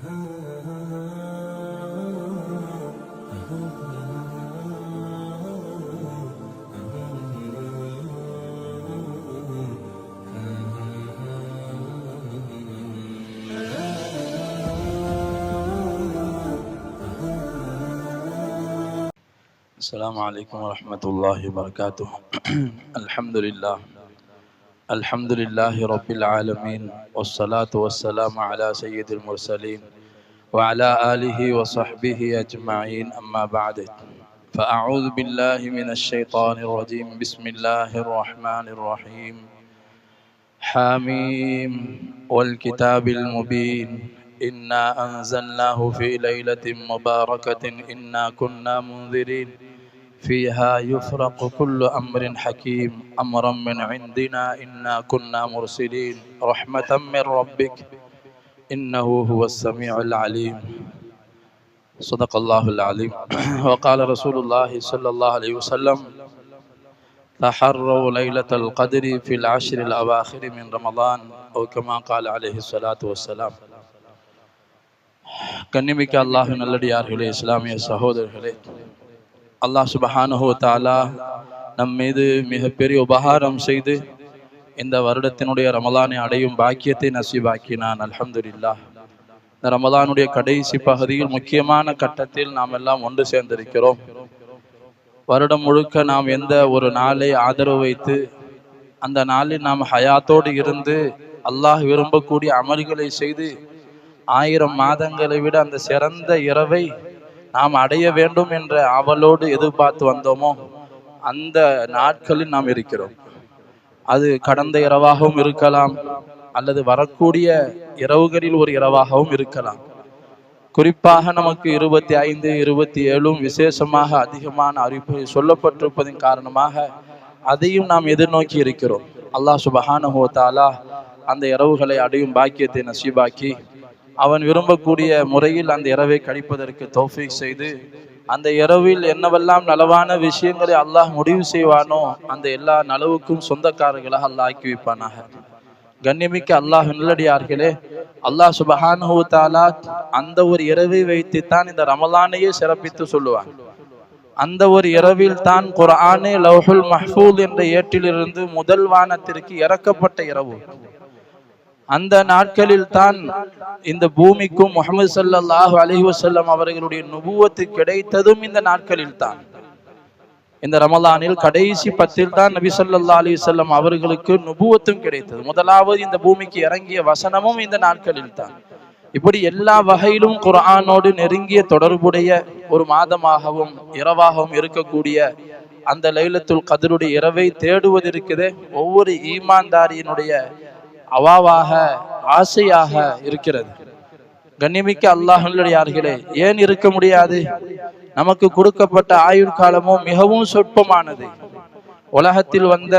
السلام عليكم ورحمة الله وبركاته. الحمد لله رب العالمين، والصلاة والسلام على سيد المرسلين وعلى آله وصحبه أجمعين، أما بعد. فأعوذ بالله من الشيطان الرجيم. بسم الله الرحمن الرحيم. حاميم والكتاب المبين، إنا أنزلناه في ليلة مباركة إنا كنا منذرين فيها يفرق كل أمر حكيم أمرا من عندنا إنا كنا مرسلين رحمة من ربك إنه هو السميع العليم. صدق الله العظيم. وقال رسول الله صلى الله عليه وسلم: تحروا ليلة القدر في العشر الأواخر من رمضان، أو كما قال عليه الصلاة والسلام. கண்ணிமிக்க அல்லாஹ்வின் நல்லடியார்களே, இஸ்லாமிய சகோதரர்களே, அல்லாஹ் சுப்ஹானஹு வ தஆலா நம் மீது மிகப்பெரிய உபகாரம் செய்து இந்த வருடத்தினுடைய ரமலானை அடையும் பாக்கியத்தை நசீபாக்கினான். அல்ஹம்துலில்லாஹ். இந்த ரமலானுடைய கடைசி பகுதியில் முக்கியமான கட்டத்தில் நாம் எல்லாம் ஒன்று சேர்ந்திருக்கிறோம். வருடம் முழுக்க நாம் எந்த ஒரு நாளை ஆதரவு வைத்து அந்த நாளில் நாம் ஹயாத்தோடு இருந்து அல்லாஹ் விரும்பக்கூடிய அமல்களை செய்து 1000 மாதங்களை விட அந்த சிறந்த இரவை நாம் அடைய வேண்டும் என்ற ஆவலோடு எதிர்பார்த்து வந்தோமோ அந்த நாட்களில் நாம் இருக்கிறோம். அது கடந்த இரவாகவும் இருக்கலாம், அல்லது வரக்கூடிய இரவுகளில் ஒரு இரவாகவும் இருக்கலாம். குறிப்பாக நமக்கு 25, 27 விசேஷமாக அதிகமான அறிவிப்பு சொல்லப்பட்டிருப்பதன் காரணமாக அதையும் நாம் எதிர்நோக்கி இருக்கிறோம். அல்லாஹ் சுப்ஹானஹு வ தஆலா அந்த இரவுகளை அடையும் பாக்கியத்தை நசீபாக்கி அவன் விரும்பக்கூடிய முறையில் அந்த இரவை கழிப்பதற்கு தௌஃபீக் செய்து அந்த இரவில் என்னவெல்லாம் நலவான விஷயங்களை அல்லாஹ் முடிவு செய்வானோ அந்த எல்லா நலவுக்கும் சொந்தக்காரர்களாக அல்லாஹ் ஆக்கி வைப்பானாக. கண்ணியமிக்க அல்லாஹ் நல்லடியார்களே, அல்லாஹ் சுப்ஹானஹு வ தஆலா அந்த ஒரு இரவை வைத்துத்தான் இந்த ரமலானையே சிறப்பித்து சொல்லுவான். அந்த ஒரு இரவில் தான் குர்ஆனே லவ்ஹுல் மஹ்ஃபூஸ் என்ற ஏட்டிலிருந்து முதல் வானத்திற்கு இறக்கப்பட்ட இரவு. அந்த நாட்களில் தான் இந்த பூமிக்கும் முஹம்மது ஸல்லல்லாஹு அலைஹி வஸல்லம் அவர்களுடைய நுபுவத்து கிடைத்ததும் இந்த நாட்களில் தான். இந்த ரமலானில் கடைசி 10 தான் நபி ஸல்லல்லாஹு அலைஹி வஸல்லம் அவர்களுக்கு நுபுவத்தும் கிடைத்தது. முதலாவது இந்த பூமிக்கு இறங்கிய வசனமும் இந்த நாட்களில் தான். இப்படி எல்லா வகையிலும் குர்ஆனோடு நெருங்கிய தொடர்புடைய ஒரு மாதமாகவும் இரவாகவும் இருக்கக்கூடிய அந்த லைலத்துல் கத்ருடைய இரவை தேடுவதற்குதே ஒவ்வொரு ஈமான்தாரியினுடைய அவாவாக ஆசையாக இருக்கிறது. கண்ணியமிக்க அல்லாஹ்வுடையார்களே, ஏன் இருக்க முடியாது? நமக்கு கொடுக்கப்பட்ட ஆயுட்காலமோ மிகவும் சொற்பமானது. உலகத்தில் வந்த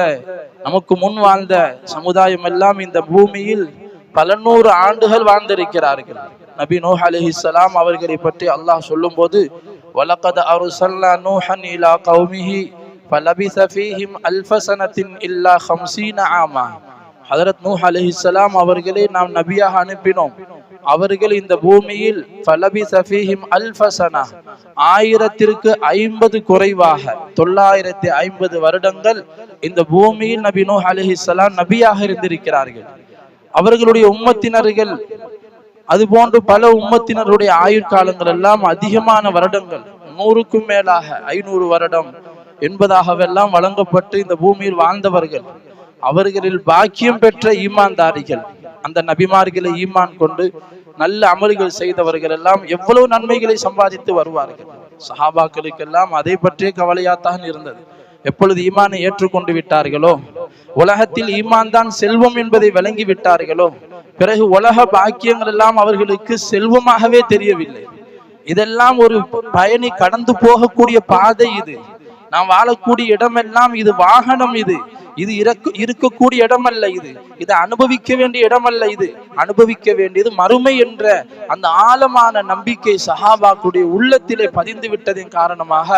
நமக்கு முன் வாழ்ந்த சமுதாயம் எல்லாம் இந்த பூமியில் பல 100 ஆண்டுகள் வாழ்ந்திருக்கிறார்கள். நபி நூஹ் அலைஹிஸ்ஸலாம் அவர்களை பற்றி அல்லாஹ் சொல்லும் போது, வலகத் அர்ஸல்னா நூஹன் இலா கௌமிஹி ஃபலபிஸ ஃபீஹிம் அல்ஃப ஸனத்தின் இல்லா 50 ஆமா. ஹஜரத் நூஹ் அலைஹிஸ்ஸலாம் அவர்களை நாம் நபியாக அனுப்பினோம். அவர்கள் இந்த பூமியில் ஃபலபிஸ ஃபீஹிம் அல்ஃப ஸனா 1050 குறைவாக 950 வருடங்கள் இந்த பூமியில் நபி நூஹ் அலைஹிஸ்ஸலாம் நபியாக இருந்திருக்கிறார்கள். அவர்களுடைய உம்மத்தினர்கள் அதுபோன்று பல உம்மத்தினருடைய ஆயுட்காலங்கள் எல்லாம் அதிகமான வருடங்கள், 100க்கும் மேலாக 500 வருடம் என்பதாகவெல்லாம் வழங்கப்பட்டு இந்த பூமியில் வாழ்ந்தவர்கள். அவர்களில் பாக்கியம் பெற்ற ஈமான்தாரிகள், அந்த நபிமார்களை ஈமான் கொண்டு நல்ல அமல்கள் செய்தவர்கள் எல்லாம் எவ்வளவு நன்மைகளை சம்பாதித்து வருவார்கள். சஹாபாக்களுக்கெல்லாம் அதை பற்றிய கவலையாத்தான் இருந்தது. எப்பொழுது ஈமானை ஏற்றுக்கொண்டு விட்டார்களோ, உலகத்தில் ஈமான் தான் செல்வம் என்பதை விளங்கி விட்டார்களோ, பிறகு உலக பாக்கியங்கள் எல்லாம் அவர்களுக்கு செல்வமாகவே தெரியவில்லை. இதெல்லாம் ஒரு பயணி கடந்து போகக்கூடிய பாதை. இது நாம் வாழக்கூடிய இடமெல்லாம் இது வாகனம். இது இருக்கக்கூடிய இடம் அல்ல. இது அனுபவிக்க வேண்டிய இடம் அல்ல. இது அனுபவிக்க வேண்டியது மறுமை என்ற அந்த ஆழமான நம்பிக்கை சஹாபாக்களுடைய உள்ளத்திலே பதிந்து விட்டதின் காரணமாக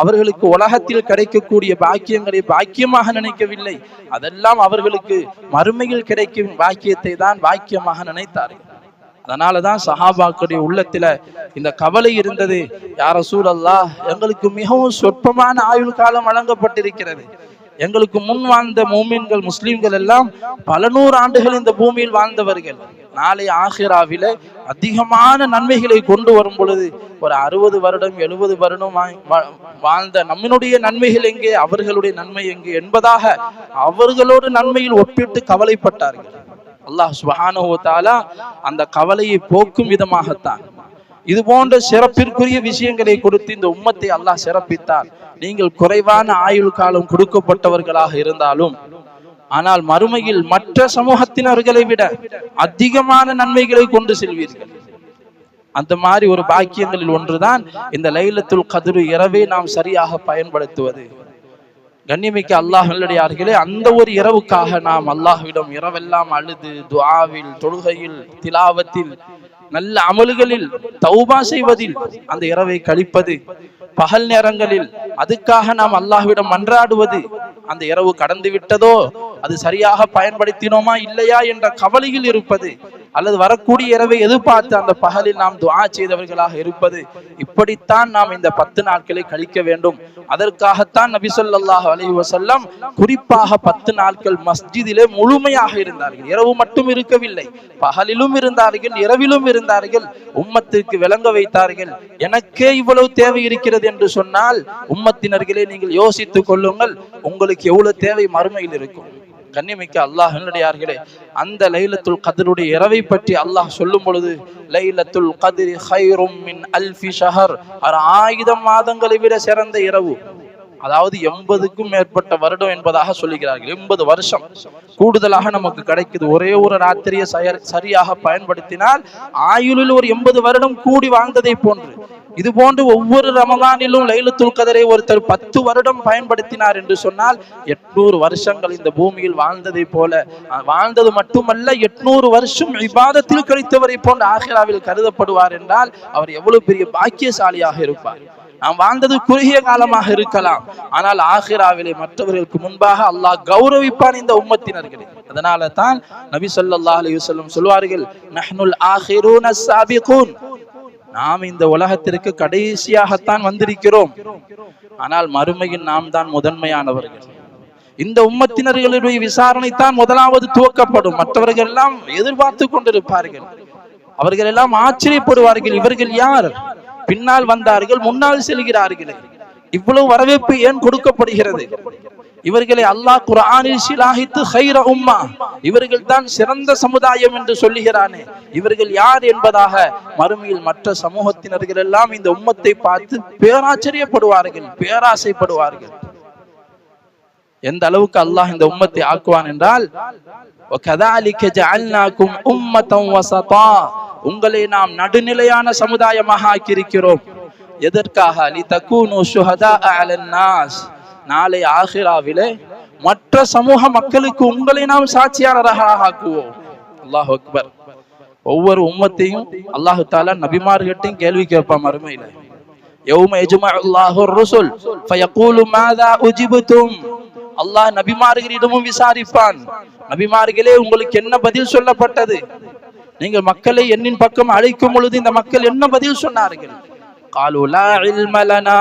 அவர்களுக்கு உலகத்தில் கிடைக்கக்கூடிய பாக்கியங்களை பாக்கியமாக நினைக்கவில்லை. அதெல்லாம் அவர்களுக்கு மறுமையில் கிடைக்கும் பாக்கியத்தை தான் பாக்கியமாக நினைத்தார்கள். அதனாலதான் சஹாபாக்களுடைய உள்ளத்துல இந்த கவலை இருந்தது. யா ரசூலல்லாஹ், எங்களுக்கு மிகவும் சொற்பமான ஆயுள் காலம் வழங்கப்பட்டிருக்கிறது. எங்களுக்கு முன் வாழ்ந்த மூமின்கள் முஸ்லிம்கள் எல்லாம் பல நூறு ஆண்டுகள் இந்த பூமியில் வாழ்ந்தவர்கள். நாளை ஆகிராவில அதிகமான நன்மைகளை கொண்டு வரும் பொழுது ஒரு 60 வருடம் 70 வருடம் வாழ்ந்த நம்மளுடைய நன்மைகள் எங்கே, அவர்களுடைய நன்மை எங்கே என்பதாக அவர்களோடு நன்மையில் ஒப்பிட்டு கவலைப்பட்டார்கள். அல்லாஹ் சுப்ஹானஹு வ தஆலா அந்த கவலையை போக்கும் விதமாகத்தான் இது போன்ற சிறப்பிற்குரிய விஷயங்களை கொடுத்து இந்த உம்மத்தை அல்லாஹ் சிறப்பித்தார். நீங்கள் குறைவான ஆயுள் காலம் கொடுக்கப்பட்டவர்களாக இருந்தாலும் ஆனால் மறுமையில் மற்ற சமூகத்தினர்களை விட அதிகமான நன்மைகளை கொண்டு செல்வீர்கள். அந்த மாதிரி ஒரு பாக்கியங்களில் ஒன்றுதான் இந்த லைலத்துல் கத்ர் இரவை நாம் சரியாக பயன்படுத்துவது. கண்ணியமிக்க அல்லாஹ் நல்லடியார்களே, அந்த ஒரு இரவுக்காக நாம் அல்லாஹ்விடம் இரவெல்லாம் அழுது துஆவில், தொழுகையில், திலாவத்தில், நல்ல அமல்களில், தௌபா செய்வதில் அந்த இரவை கழிப்பது, பகல் நேரங்களில் அதுக்காக நாம் அல்லாஹ்விடம் மன்றாடுவது, அந்த இரவு கடந்து விட்டதோ அது சரியாக பயன்படுத்தினோமா இல்லையா என்ற கவலையில் இருப்பது, அல்லது வரக்கூடிய இரவை எதிர்பார்த்து அந்த பகலில் நாம் துஆ செய்தவர்களாக இருப்பது, இப்படித்தான் நாம் இந்த 10 நாட்களை கழிக்க வேண்டும். அதற்காகத்தான் நபி ஸல்லல்லாஹு அலைஹி வஸல்லம் குறிப்பாக 10 நாட்கள் மஸ்ஜிதிலே முழுமையாக இருந்தார்கள். இரவு மட்டும் இருக்கவில்லை, பகலிலும் இருந்தார்கள், இரவிலும் இருந்தார்கள். உம்மத்திற்கு விளங்க வைத்தார்கள். எனக்கே இவ்வளவு தேவை இருக்கிறது என்று சொன்னால் உம்மத்தினர்களே நீங்கள் யோசித்துக் கொள்ளுங்கள், உங்களுக்கு எவ்வளவு தேவை மறுமையில் இருக்கும். கண்ணியமிக்க அல்லாஹ் நல்லடியார்களே, அந்த லைலத்துல் கத்ருடைய இரவை பற்றி அல்லாஹ் சொல்லும் பொழுது லைலத்துல் கத்ரி கைரும் மின் அல்ஃபி ஷஹர், 1000 மாதங்களை விட சிறந்த இரவு. அதாவது 80க்கும் மேற்பட்ட வருடம் என்பதாக சொல்லுகிறார்கள். 80 வருஷம் கூடுதலாக நமக்கு கிடைக்குது. ஒரே ஒரு ராத்திரியை சரியாக பயன்படுத்தினால் ஆயுளில் ஒரு 80 வருடம் கூடி வாழ்ந்ததை போன்று. இது போன்று ஒவ்வொரு ரமலானிலும் லைலத்துல் கத்ரை ஒருத்தர் 10 வருடம் பயன்படுத்தினார் என்று சொன்னால் 800 வருஷங்கள் இந்த பூமியில் வாழ்ந்ததை போல வாழ்ந்தது மட்டுமல்ல, 800 வருஷம் இபாதத்தில் கழித்தவரை போன்ற ஆகிராவில் கருதப்படுவார் என்றால் அவர் எவ்வளவு பெரிய பாக்கியசாலியாக இருப்பார். நாம் வாழ்ந்தது குறுகிய காலமாக இருக்கலாம், ஆனால் ஆகிராவிலே மற்றவர்களுக்கு முன்பாக அல்லாஹ் கௌரவிப்பான் இந்த உம்மத்தினர்களை. அதனால தான் நபி ஸல்லல்லாஹு அலைஹி வஸல்லம் சொல்வார்கள், நஹ்னுல் ஆகிரூன ஸாபிகூன், நாம் இந்த உலகத்திற்கு கடைசியாகத்தான் வந்திருக்கிறோம், ஆனால் மறுமையில் நாம் தான் முதன்மையானவர்கள். இந்த உம்மத்தினர்களுடைய விசாரணை தான் முதலாவது துவக்கப்படும். மற்றவர்கள் எல்லாம் எதிர்பார்த்து கொண்டிருப்பார்கள், அவர்கள் எல்லாம் ஆச்சரியப்படுவார்கள், இவர்கள் யார், பின்னால் வந்தார்கள் முன்னால் செல்கிறார்களே, இவ்வளவு வரவேற்பு ஏன் கொடுக்கப்படுகிறது? இவர்களை அல்லாஹ் குர்ஆனில் ஸிலாஹித்து கைர உம்மா, இவர்கள் தான் சிறந்த சமுதாயம் என்று சொல்லுகிறானே, இவர்கள் யார் என்பதாக மறுமையில் மற்ற சமூகத்தினர்கள் எல்லாம் இந்த உம்மத்தை பார்த்து பேராச்சரியப்படுவார்கள், பேராசைப்படுவார்கள். எந்த அளவுக்கு அல்லாஹ் இந்த உம்மத்தை ஆக்குவான் என்றால், வகதாலிக ஜஅல்னாகும் உம்மத்தன் வஸதா, உங்களை நாம் நடுநிலையான சமுதாயமாக ஆக்கியிருக்கிறோம். எதற்காக? லிதகூனு ஷுஹதாஅ அலன் நாஸ், நாளை ஆகிராவிலே மற்ற சமூக மக்களுக்கு உங்களை நாம் சாட்சியாளராக ஆக்குவோம். அல்லாஹ் அக்பர். ஒவ்வொரு உம்மத்தையும் அல்லாஹு தஆலா நபிமார்கிட்டையும் கேள்வி கேட்பான் மறுமையில. யௌம யஜ்மஉல்லாஹு ருசுல் ஃபயகூலு மாதா உஜிபதும், அல்லாஹ் நபிமார்களிடமும் விசாரிப்பான், நபிமார்களே உங்களுக்கு என்ன பதில் சொல்லப்பட்டது? நீங்கள் மக்களை என்னின் பக்கம் அழைக்கும் பொழுது இந்த மக்கள் என்ன பதில் சொன்னார்கள்? காலு லா இல்ம லனா,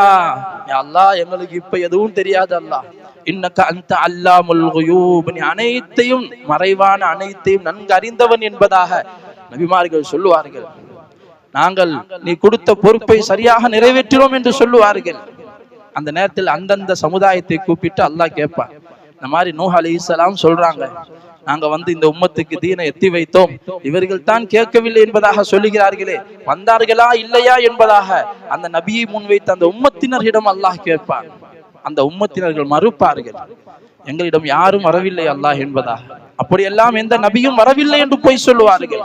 யா அல்லாஹ் எங்களுக்கு இப்ப எதுவும் தெரியாது அல்லாஹ், இன்னக அன்த அல்லாமுல் குயூப், நீ அனைத்தையும் மறைவான அனைத்தையும் நன்கு அறிந்தவன் என்பதாக நபிமார்கள் சொல்லுவார்கள். நாங்கள் நீ கொடுத்த பொறுப்பை சரியாக நிறைவேற்றினோம் என்று சொல்லுவார்கள். அந்த நேரத்தில் அந்தந்த சமுதாயத்தை கூப்பிட்டு அல்லாஹ் கேட்பான். இந்த மாதிரி நூஹ் அலைஹிஸ்ஸலாம் சொல்றாங்க, நாங்க இந்த உம்மத்துக்கு தீனை எத்தி வைத்தோம், இவர்கள் தான் கேட்கவில்லை என்பதாக சொல்லுகிறார்களே, வந்தார்களா இல்லையா என்பதாக அந்த நபியை முன்வைத்த அந்த உம்மத்தினரிடம் அல்லாஹ் கேட்பான். அந்த உம்மத்தினர்கள் மறுப்பார்கள், எங்களிடம் யாரும் வரவில்லை அல்லாஹ் என்பதாக. அப்படியெல்லாம் எந்த நபியும் வரவில்லை என்று போய் சொல்லுவார்கள்.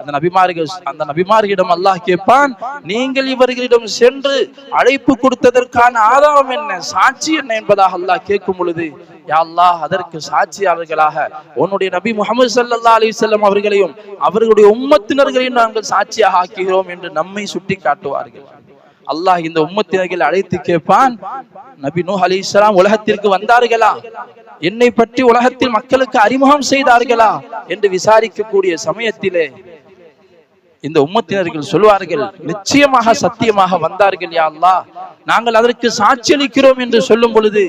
அந்த நபிமார்களிடம் அல்லாஹ் கேட்பான், நீங்கள் இவர்களிடம் சென்று அழைப்பு கொடுத்ததற்கான ஆதாரம் என்ன, சாட்சி என்ன என்பதாக அல்லாஹ் கேட்கும் பொழுது, யா அல்லாஹ் அதற்கு சாட்சியாளர்களாக உன்னுடைய நபி முஹம்மது ஸல்லல்லாஹு அலைஹி வஸல்லம் அவர்களையும் அவர்களுடைய உம்மத்தினர்களையும் நாங்கள் சாட்சியாக ஆக்குகிறோம் என்று நம்மை சுட்டி காட்டுவார்கள். அல்லாஹ் இந்த உம்மத்தினர்களை அழைத்து கேட்பான், நபி நூஹ் அலைஹிஸ்ஸலாம் உலகத்திற்கு வந்தார்களா, என்னை பற்றி உலகத்தில் மக்களுக்கு அறிமுகம் செய்தார்களா என்று விசாரிக்கக்கூடிய சமயத்திலே இந்த உம்மத்தினர்கள் சொல்வார்கள், நிச்சயமாக சத்தியமாக வந்தார்கள் யா அல்லாஹ், நாங்கள் அதற்கு சாட்சியளிக்கிறோம் என்று சொல்லும் பொழுது,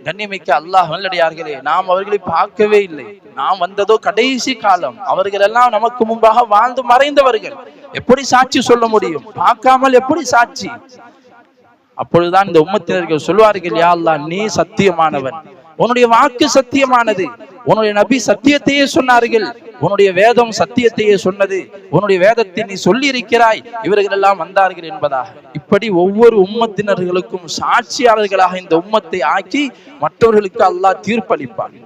கண்ணியமிக்க அல்லாஹ் நல்லடியார்களே, நாம் அவர்களை பார்க்கவே இல்லை. நாம் வந்ததோ கடைசி காலம். அவர்கள் எல்லாம் நமக்கு முன்பாக வாழ்ந்து மறைந்தவர்கள். எப்படி சாட்சி சொல்ல முடியும்? பார்க்காமல் எப்படி சாட்சி? அப்பொழுதுதான் இந்த உம்மத்தினர்கள் சொல்வார்கள், யா அல்லாஹ், நீ சத்தியமானவன், உன்னுடைய வாக்கு சத்தியமானது, உன்னுடைய நபி சத்தியத்தையே சொன்னார்கள், உன்னுடைய வேதம் சத்தியத்தையே சொன்னது, உன்னுடைய வேதத்தை நீ சொல்லி இருக்கிறாய், இவர்கள் எல்லாம் வந்தார்கள் என்பதாக. இப்படி ஒவ்வொரு உம்மத்தினர்களுக்கும் சாட்சியாளர்களாக இந்த உம்மத்தை ஆக்கி மற்றவர்களுக்கு அல்லாஹ் தீர்ப்பளிப்பான்.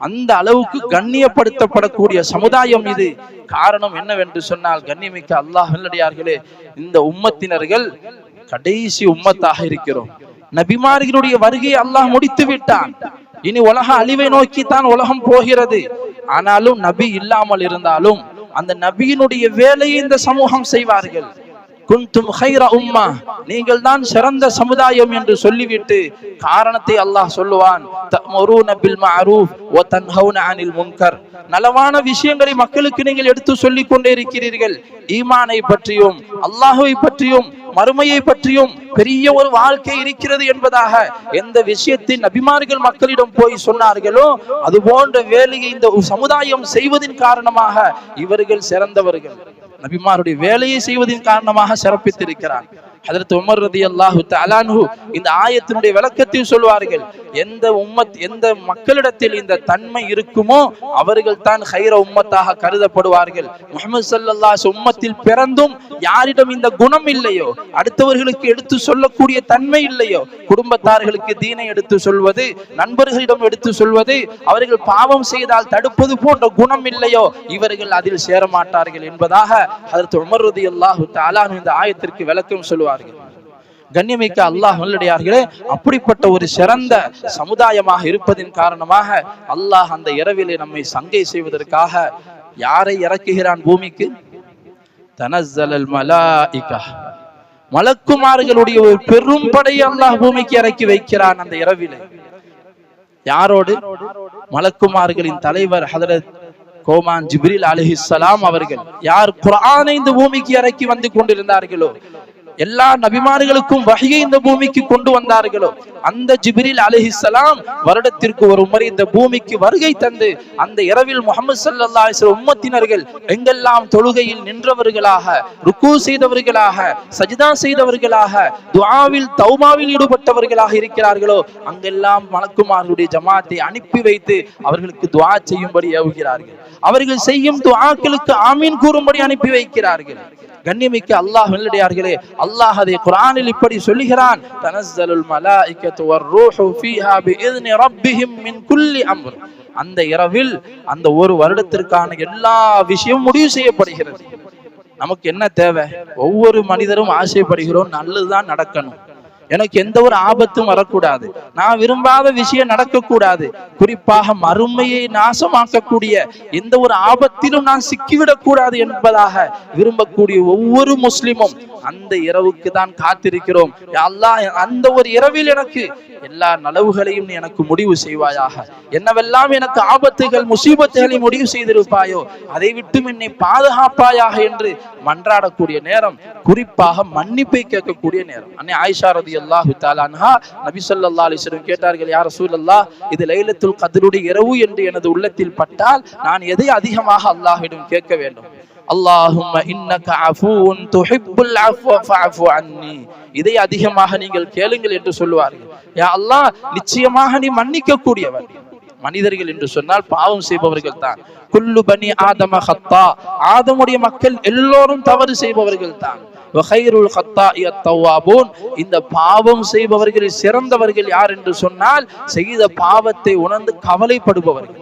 அந்த அளவுக்கு கண்ணியப்படுத்தப்படக்கூடிய சமுதாயம் இது. காரணம் என்னவென்று சொன்னால், கண்ணியமிக்க அல்லாஹ் நல்லடியார்களே, இந்த உம்மத்தினர்கள் கடைசி உம்மத்தாக இருக்கிறோம். நபிமார்களுடைய வருகையை அல்லாஹ் முடித்து விட்டான். இனி உலக அழிவை நோக்கித்தான் உலகம் போகிறது. ஆனாலும் நபி இல்லாமல் இருந்தாலும் அந்த நபியினுடைய வேலையை இந்த சமூகம் செய்வார்கள். குந்தும் கைர உம்மா, நீங்கள் தான் சிறந்த சமுதாயம் என்று சொல்லிவிட்டு காரணத்தை அல்லாஹ் சொல்லுவான், தஅமுரூன பில் மஅரூஃப் வ தன்ஹவுன அனில் முன்கர். நலவான விஷயங்களை மக்களுக்கு நீங்கள் எடுத்து சொல்லிக் கொண்டே இருக்கிறீர்கள். ஈமானை பற்றியும் அல்லாஹ்வை பற்றியும் மறுமையை பற்றியும் பெரிய ஒரு வாழ்க்கை இருக்கிறது என்பதாக எந்த விஷயத்தை நபிமார்கள் மக்களிடம் போய் சொன்னார்களோ அது போன்ற வேலையை இந்த சமுதாயம் செய்வதின் காரணமாக இவர்கள் சிறந்தவர்கள். நபிமாருடைய வேலையை செய்வதின் காரணமாக சிறப்பித்திருக்கிறார். ஹஜ்ரத் உமர் ரலியல்லாஹு தஆலா அன்ஹு இந்த ஆயத்தினுடைய விளக்கத்தில் சொல்வார்கள், எந்த மக்களிடத்தில் இந்த தன்மை இருக்குமோ அவர்கள் தான் கைர உம்மத்தாக கருதப்படுவார்கள். முஹம்மது ஸல்லல்லாஹு அலைஹி உம்மத்தில் பிறந்தும் யாரிடம் இந்த குணம் இல்லையோ, அடுத்தவர்களுக்கு எடுத்து சொல்லக்கூடிய தன்மை இல்லையோ, குடும்பத்தார்களுக்கு தீனை எடுத்து சொல்வது, நண்பர்களிடம் எடுத்து சொல்வது, அவர்கள் பாவம் செய்தால் தடுப்பது போன்ற குணம் இல்லையோ, இவர்கள் அதில் சேரமாட்டார்கள் என்பதாக ஹஜ்ரத் உமர் ரலியல்லாஹு தஆலா அன்ஹு இந்த ஆயத்திற்கு விளக்கம் சொல்வார்கள். கண்ணியமிக்க அல்லாஹ் நல்லடியார்களே, அப்படிப்பட்ட ஒரு சிறந்த சமுதாயமாக இருப்பதின் காரணமாக அல்லாஹ் அந்த இரவிலே நம்மை சங்கை செய்வதற்காக யாரை இறக்குகிறான் பூமிக்கு? தனஸ்ஸலல் மலாயிகா, மலக்குமார்களுடைய ஒரு பெரும் படையை அல்லாஹ் பூமிக்கு இறக்கி வைக்கிறான் அந்த இரவிலே. யாரோடு? மலக்குமார்களின் தலைவர் ஹஜ்ரத் கோமான் ஜிப்ரீல் அலைஹிஸ்ஸலாம் அவர்கள். யார் குர்ஆனை இந்த பூமிக்கு இறக்கி வந்து கொண்டிருந்தார்களோ, எல்லா நபிமார்களுக்கும் வஹியை இந்த பூமிக்கு கொண்டு வந்தார்களோ, அந்த ஜிப்ரீல் அலைஹிஸ்ஸலாம் வருடத்திற்கு ஒரு முறை இந்த பூமிக்கு வருகை தந்து அந்த இரவில் முஹம்மது ஸல்லல்லாஹு அலைஹி வஸல்லம் உம்மத்தினர்கள் எங்கெல்லாம் தொழுகையில் நின்றவர்களாக, ருக்கு செய்தவர்களாக, சஜ்தா செய்தவர்களாக, துஆவில் தௌபாவில் ஈடுபட்டவர்களாக இருக்கிறார்களோ அங்கெல்லாம் மலக்குமார்களுடைய ஜமாத்தை அனுப்பி வைத்து அவர்களுக்கு துஆ செய்யும்படி ஏவுகிறார்கள். அவர்கள் செய்யும் துஆக்களுக்கு ஆமீன் கூறும்படி அனுப்பி வைக்கிறார்கள். கண்ணியமிக்க அல்லாஹ் நல்லடியார்களே, அல்லாஹ் அதை குர்ஆனில் இப்படி சொல்லுகிறான், தனஸ்ஸலுல் மலாயிகத்து வர்ரூஹு ஃபீஹா பிஇذن ரப்பிஹிம் மின் குல்லி அம்ர். அந்த இரவில் அந்த ஒரு வருடத்திற்கான எல்லா விஷயமும் முடிவு செய்யப்படுகிறது. நமக்கு என்ன தேவை? ஒவ்வொரு மனிதரும் ஆசைப்படுகிறோம், நல்லதுதான் நடக்கணும், எனக்கு எந்த ஒரு ஆபத்தும் வரக்கூடாது, நான் விரும்பாத விஷயம் நடக்கக்கூடாது, குறிப்பாக மறுமையை நாசமாக்கக்கூடிய எந்த ஒரு ஆபத்திலும் நான் சிக்கிவிடக் கூடாது என்பதாக விரும்பக்கூடிய ஒவ்வொரு முஸ்லிமும் அந்த இரவுக்கு தான் காத்திருக்கிறோம். அல்லாஹ், அந்த ஒரு இரவில் எனக்கு எல்லா நலவுகளையும் நீ எனக்கு முடிவு செய்வாயாக, என்னவெல்லாம் எனக்கு ஆபத்துகள் முசீபத்துகளை முடிவு செய்திருப்பாயோ அதை விட்டு என்னை பாதுகாப்பாயாக என்று மன்றாடக்கூடிய நேரம், குறிப்பாக மன்னிப்பை கேட்கக்கூடிய நேரம். அன்னை ஆயிஷா ரலியல்லாஹு தஆலா அன்ஹா நபி ஸல்லல்லாஹு அலைஹி வஸல்லம் கேட்டார்கள், யா ரசூலல்லாஹ், இது லைலத்துல் கத்ருடைய இரவு என்று எனது உள்ளத்தில் பட்டால் நான் எதை அதிகமாக அல்லாஹ்விடம் கேட்க வேண்டும்? அல்லாஹும்ம இன்னக அஃபூன் துஹிப்புல் அஃவ ஃபஅஃபு அன்னி, இதை அதிகமாக நீங்கள் கேளுங்கள் என்று சொல்வார்கள். யா அல்லாஹ், நிச்சயமாக நீ மன்னிக்க கூடியவன். மனிதர்கள் என்று சொன்னால் பாவம் செய்பவர்கள் தான். குல்லு பனி ஆதம ஹத்தா, ஆதமுடைய மக்கள் எல்லோரும் தவறு செய்பவர்கள் தான். வகைருல் ஹத்தாஇ அத்தவ்வாபூன், இந்த பாவம் செய்பவர்களில் சிறந்தவர்கள் யார் என்று சொன்னால் செய்த பாவத்தை உணர்ந்து கவலைப்படுபவர்கள்.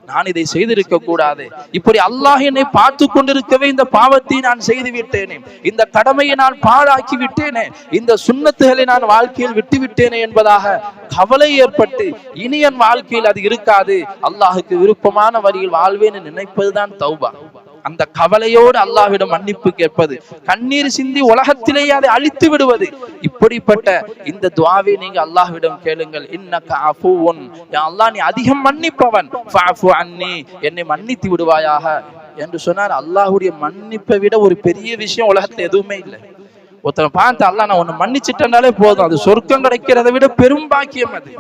நான் இதை செய்திருக்க கூடாது, இப்படி அல்லாஹ் என்னை பார்த்து கொண்டிருக்கவே இந்த பாவத்தை நான் செய்து விட்டேனே, இந்த கடமையை நான் பாழாக்கி விட்டேனே, இந்த சுன்னத்துகளை நான் வாழ்க்கையில் விட்டு விட்டேனே என்பதாக கவலை ஏற்பட்டு இனி என் வாழ்க்கையில் அது இருக்காது, அல்லாஹுக்கு விருப்பமான வழியில் வாழ்வேன் நினைப்பதுதான் தௌபா. அந்த கவலையோடு அல்லாஹ்விடம் மன்னிப்பு கேட்பது, கண்ணீர் சிந்தி உலகத்திலேயே அதை அழித்து விடுவது. இப்படிப்பட்ட இந்த துஆவை நீங்க அல்லாஹ்விடம் கேளுங்கள். இன்னக அஃபூன், யா அல்லாஹ், நீ அதிகம் மன்னிப்பவன், ஃபஅஃபு அன்னி, என்னை மன்னித்து விடுவாயாக. என்று சொன்னார். அல்லாஹ்வுடைய மன்னிப்பை விட ஒரு பெரிய விஷயம் உலகத்துல எதுவுமே இல்லை. ஒருத்தனை பார்த்து அல்லாஹ் நான் உன்னை மன்னிச்சிட்டேன்னாலே போதும், அது சொர்க்கம் கிடைக்கிறதை விட பெரும் பாக்கியம். அது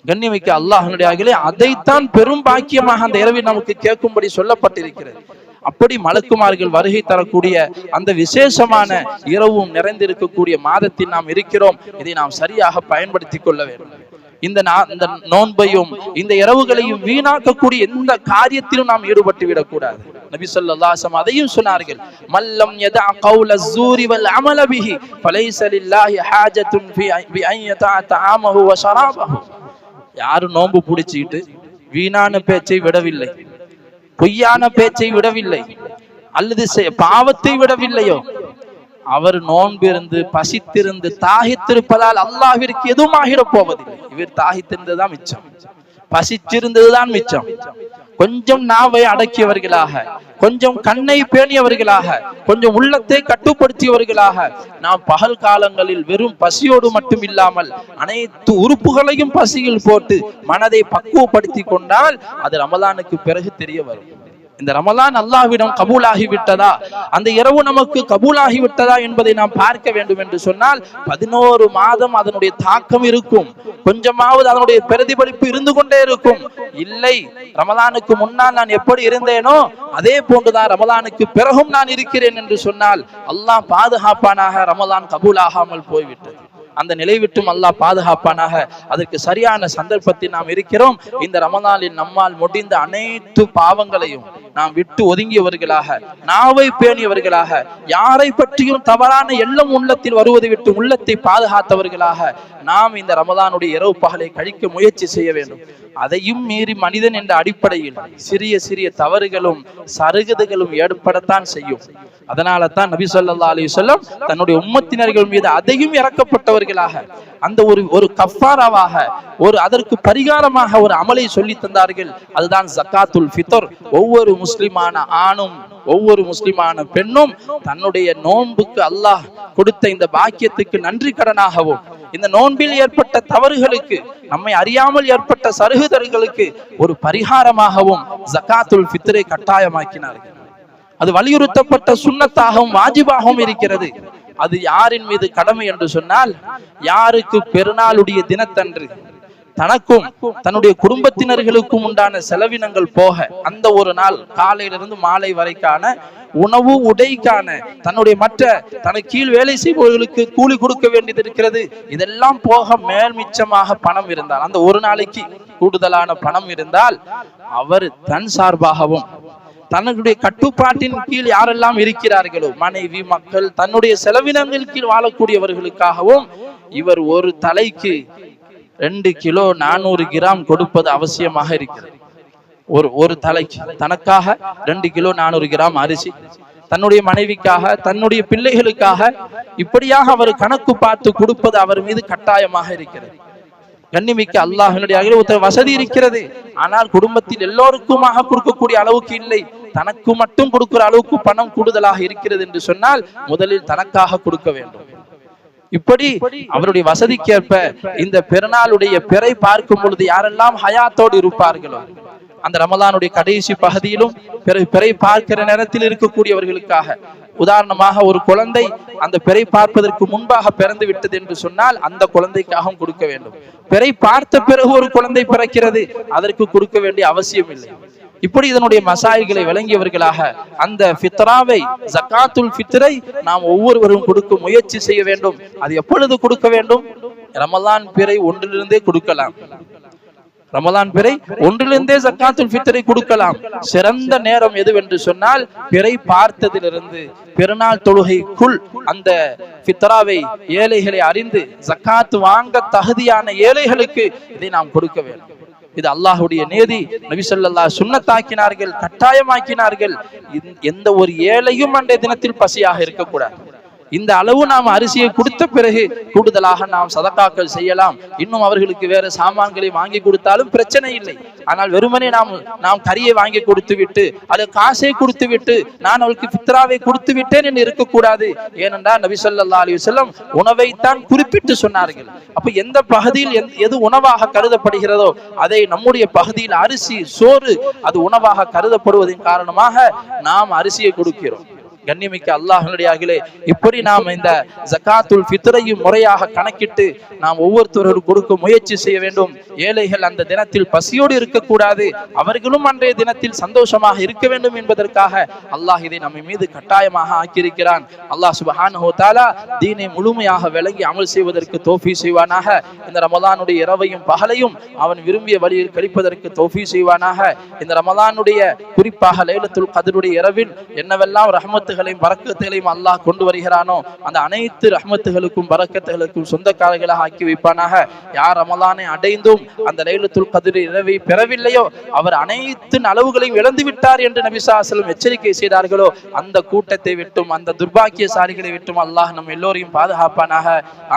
கண்ணியமிக்க அல்லாஹ்வுடைய அதைத்தான் பெரும் பாக்கியமாக அந்த இரவில் நமக்கு கேட்கும்படி சொல்லப்பட்டிருக்கிறது. அப்படி மலக்குமார்கள் வருகை தரக்கூடிய அந்த விசேஷமான இரவும் நிறைந்திருக்கக்கூடிய மாதத்தில் நாம் இருக்கிறோம். இதை நாம் சரியாக பயன்படுத்திக் கொள்ள வேண்டும். இந்த நோன்பையும் இந்த இரவுகளையும் வீணாக்கக்கூடிய எந்த காரியத்திலும் நாம் ஈடுபட்டு விடக்கூடாது. நபி ஸல்லல்லாஹு அலைஹி வஸல்லம் அதையும் சொன்னார்கள். மல்லம் யதா கௌல ஸூரி வல் அமல பிஹி ஃபலைஸ லில்லாஹி ஹாஜத்துன் ஃபி அன் யதா தஆமஹு வ ஷராபஹு. யாரு நோன்பு பிடிச்சிட்டு வீணான பேச்சை விடவில்லை, பொய்யான பேச்சை விடவில்லை, அல்லது பாவத்தை விடவில்லையோ, அவர் நோன்பிருந்து பசித்திருந்து தாகித்திருப்பதால் அல்லாஹ்விற்கு எதுவும் ஆகிடப் போவதில்லை. இவர் தாகித்திருந்ததுதான் மிச்சம், பசிச்சிருந்ததுதான் மிச்சம். கொஞ்சம் நாவை அடக்கியவர்களாக, கொஞ்சம் கண்ணை பேணியவர்களாக, கொஞ்சம் உள்ளத்தை கட்டுப்படுத்தியவர்களாக நாம் பகல் காலங்களில் வெறும் பசியோடு மட்டும் இல்லாமல் அனைத்து உறுப்புகளையும் பசியில் போட்டு மனதை பக்குவப்படுத்தி கொண்டால் அது ரமலானுக்கு பிறகு தெரிய வரும். இந்த ரமலான் அல்லாஹ்விடம் கபூலாகி விட்டதா, அந்த இரவு நமக்கு கபூலாகி விட்டதா என்பதை நாம் பார்க்க வேண்டும். என்று சொன்னால் 11 மாதம் அதனுடைய தாக்கம் இருக்கும், கொஞ்சமாவது அதனுடைய பிரதிபலிப்பு இருந்து கொண்டே இருக்கும். இல்லை, ரமலானுக்கு முன்னால் நான் எப்படி இருந்தேனோ அதே போன்றுதான் ரமலானுக்கு பிறகும் நான் இருக்கிறேன் என்று சொன்னால் அல்லாஹ் பாதுகாப்பானாக. ரமலான் கபூலாகாமல் போய்விட்டது, அந்த நிலை விட்டும் அல்லாஹ் பாதுகாப்பானாக. அதற்கு சரியான சந்தர்ப்பத்தில் நாம் இருக்கிறோம். இந்த ரமலானில் நம்மால் முடிந்த அனைத்து பாவங்களையும் நாம் விட்டு ஒதுங்கியவர்களாக, நாவை பேணியவர்களாக, யாரை பற்றியும் தவறான எண்ணம் உள்ளத்தில் வருவதை விட்டு உள்ளத்தை பாதுகாத்தவர்களாக நாம் இந்த ரமலானுடைய இரவு பகலை கழிக்க முயற்சி செய்ய வேண்டும். அதையும் மீறி மனிதன் என்ற அடிப்படையில் சிறிய சிறிய தவறுகளும் சருகுதுகளும் ஏற்படத்தான் செய்யும். அதனால தான் நபி ஸல்லல்லாஹு அலைஹி வஸல்லம் தன்னுடைய உம்மத்தினர்கள் மீது அதையும் இறக்கப்பட்டவர்களாக அந்த ஒரு கஃபாராவாக, ஒரு அதற்கு பரிகாரமாக ஒரு அமலை சொல்லி தந்தார்கள். அதுதான் ஜகாத்துல் ஃபித்ர். ஒவ்வொரு முஸ்லிமான ஆணும் ஒவ்வொரு முஸ்லிமான பெண்ணும் தன்னுடைய நோன்புக்கு அல்லாஹ் கொடுத்த இந்த பாக்கியத்துக்கு நன்றி கடனாகவும், இந்த நோன்பில் ஏற்பட்ட தவறுகளுக்கு, நம்மை அறியாமல் ஏற்பட்ட சருகுதல்களுக்கு ஒரு பரிகாரமாகவும் ஜகாத்துல் ஃபித்ரை கட்டாயமாக்கினார்கள். அது வலியுறுத்தப்பட்ட சுன்னத்தாகவும் வாஜிபாகவும் இருக்கிறது. அது யாரின் மீது கடமை என்று சொன்னால், யாருக்கு பெருநாளுடைய தினத்தன்று தனக்கும் தன்னுடைய குடும்பத்தினர்களுக்கும் உண்டான செலவினங்கள் போக அந்த ஒரு நாள் காலையிலிருந்து மாலை வரைக்கான உணவு உடைக்கான தன்னுடைய மற்ற தனக்கு கீழ் வேலை செய்பவர்களுக்கு கூலி கொடுக்க வேண்டியது இருக்கிறது. இதெல்லாம் போக மேல் மிச்சமாக பணம் இருந்தால், அந்த ஒரு நாளைக்கு கூடுதலான பணம் இருந்தால், அவர் தன் சார்பாகவும் தன்னுடைய கட்டுப்பாட்டின் கீழ் யாரெல்லாம் இருக்கிறார்களோ, மனைவி மக்கள், தன்னுடைய செலவினங்கள் கீழ் வாழக்கூடியவர்களுக்காகவும் இவர் ஒரு தலைக்கு 2 கிலோ 400 கிராம் கொடுப்பது அவசியமாக இருக்கிறது. ஒரு தலைக்கு தனக்காக 2 கிலோ 400 கிராம் அரிசி, தன்னுடைய மனைவிக்காக, தன்னுடைய பிள்ளைகளுக்காக, இப்படியாக அவர் கணக்கு பார்த்து கொடுப்பது அவர் மீது கட்டாயமாக இருக்கிறது. கண்ணிமிக்க அல்லாஹ்வினுடைய வசதி இருக்கிறது, ஆனால் குடும்பத்தில் எல்லோருக்குமாக கொடுக்கக்கூடிய அளவுக்கு இல்லை, தனக்கு மட்டும் கொடுக்கிற அளவுக்கு பணம் கூடுதலாக இருக்கிறது என்று சொன்னால் முதலில் தனக்காக கொடுக்க வேண்டும். இப்படி அவருடைய வசதிக்கேற்ப இந்த பெருநாளுடைய பிறை பார்க்கும் பொழுது யாரெல்லாம் ஹயாத்தோடு இருப்பார்களோ, அந்த ரமலானுடைய கடைசி பகுதியிலும் பிறை பார்க்கிற நேரத்தில் இருக்கக்கூடியவர்களுக்காக, உதாரணமாக ஒரு குழந்தை அந்த பிறை பார்ப்பதற்கு முன்பாக பிறந்து விட்டது என்று சொன்னால் அந்த குழந்தைக்காகவும் கொடுக்க வேண்டும். பிறை பார்த்த பிறகு ஒரு குழந்தை பிறக்கிறது, அதற்கு கொடுக்க வேண்டிய அவசியம் இல்லை. இப்படி இதனுடைய மசாயில்களை விளங்கியவர்களாக அந்த ஃபித்ராவை, ஜகாத்துல் ஃபித்ரை நாம் ஒவ்வொருவரும் கொடுக்க முயற்சி செய்ய வேண்டும். அது எப்பொழுது கொடுக்க வேண்டும்? ரமலான் பிறை ஒன்றிலிருந்தே கொடுக்கலாம். ரமலான் பிறை ஒன்றிலிருந்தே ஜகாத்துல் ஃபித்ரை கொடுக்கலாம். சிறந்த நேரம் எதுவென்று சொன்னால், பிறை பார்த்ததிலிருந்து பெருநாள் தொழுகைக்குள் அந்த ஃபித்ராவை, ஏழைகளை அறிந்து ஜகாத் வாங்க தகுதியான ஏழைகளுக்கு இதை நாம் கொடுக்க வேண்டும். இது அல்லாஹ்வுடைய நேதி. நபி ஸல்லல்லாஹு சுன்னத்தாக்கினார்கள், கட்டாயமாக்கினார்கள். எந்த ஒரு ஏழையும் அன்றைய தினத்தில் பசியாக இருக்கக்கூடாது. இந்த அளவு நாம் அரிசியை கொடுத்த பிறகு கூடுதலாக நாம் சதக்காக்கள் செய்யலாம். இன்னும் அவர்களுக்கு வேற சாமான்களை வாங்கி கொடுத்தாலும் பிரச்சனை இல்லை. ஆனால் வெறுமனே நாம் கறியை வாங்கி கொடுத்து விட்டு அல்லது காசை கொடுத்து விட்டு நான் அவளுக்கு ஃபித்ராவை கொடுத்து விட்டேன் என்று இருக்கக்கூடாது. ஏனென்றால் நபி ஸல்லல்லாஹு அலைஹி வஸல்லம் உணவைத்தான் குறிப்பிட்டு சொன்னார்கள். அப்ப எந்த பகுதியில் எது உணவாக கருதப்படுகிறதோ அதை நம்முடைய பகுதியில் அரிசி சோறு அது உணவாக கருதப்படுவதன் காரணமாக நாம் அரிசியை கொடுக்கிறோம். கண்ணியமிக்க அல்லாஹ்வினடியார்களே, இப்படி நாம் இந்த ஜகாத்துல் ஃபித்ரையும் முறையாக கணக்கிட்டு நாம் ஒவ்வொருத்தரும் கொடுக்க முயற்சி செய்ய வேண்டும். ஏழைகள் அந்த தினத்தில் பசியோடு இருக்கக்கூடாது, அவர்களும் அன்றைய தினத்தில் சந்தோஷமாக இருக்க வேண்டும் என்பதற்காக அல்லாஹ் இதை நம்ம மீது கட்டாயமாக ஆக்கியிருக்கிறான். அல்லாஹ் சுப்ஹானஹு வ தஆலா தீனை முழுமையாக விளங்கி அமல் செய்வதற்கு தௌஃபீக் செய்வானாக. இந்த ரமலானுடைய இரவையும் பகலையும் அவன் விரும்பிய வழியில் கழிப்பதற்கு தௌஃபீக் செய்வானாக. இந்த ரமலானுடைய குறிப்பாக லைலத்துல் கத்ருடைய இரவில் என்னவெல்லாம் ரஹ்மத்துகளையும் பரக்கத்துகளையும் அல்லாஹ் கொண்டு வருகிறானோ அந்த அனைத்து ரஹ்மத்துகளுக்கும் பரக்கத்துகளுக்கும் சொந்தக்காரர்களாக ஆக்கி வைப்பானாக. யார் ரமலானை அடைந்தும் அந்த லைலத்துல் கத்ர் இரவை பெறவில்லையோ அவர் அனைத்து அளவுகளையும் இழந்து விட்டார் என்று நபி ஸல்லல்லாஹு அலைஹி வஸல்லம் எச்சரிக்கை செய்தார்களோ அந்த கூட்டத்தை விட்டும் அந்த துர்பாக்கியசாலிகளை விட்டும் அல்லாஹ் நம் எல்லோரையும் பாதுகாப்பானாக.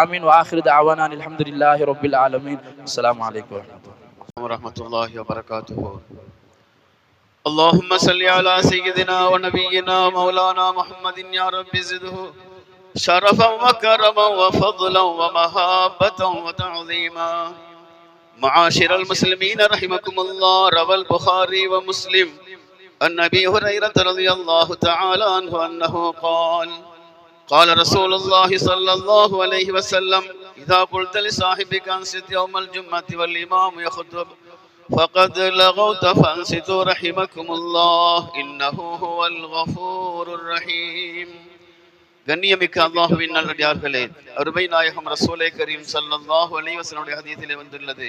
ஆமீன். வாஹிரு தஅவானா அல்ஹம்துலில்லாஹி ரப்பில் ஆலமீன். அஸ்ஸலாமு அலைக்கும் வரஹ்மத்துல்லாஹி வபரகாத்துஹு. اللهم صل على سيدنا ونبينا مولانا محمد يا رب زده شرفا وكرما وفضلا ومهابة وتعظيما. معاشر المسلمين رحمكم الله. روى البخاري ومسلم عن ابي هريرة رضي الله تعالى عنه انه قال قال رسول الله صلى الله عليه وسلم اذا قلت لصاحبك انصت يوم الجمعة والامام يخطب فقد لغوت فانصتوا رحمكم الله انه هو الغفور الرحيم. கண்ணியமிக்க அல்லாஹ்வின் நல்லடியார்களே, அருமை நாயகம் ரசூலே கரீம் ஸல்லல்லாஹு அலைஹி வஸல்லம் ஹதீஸிலே வந்துள்ளது,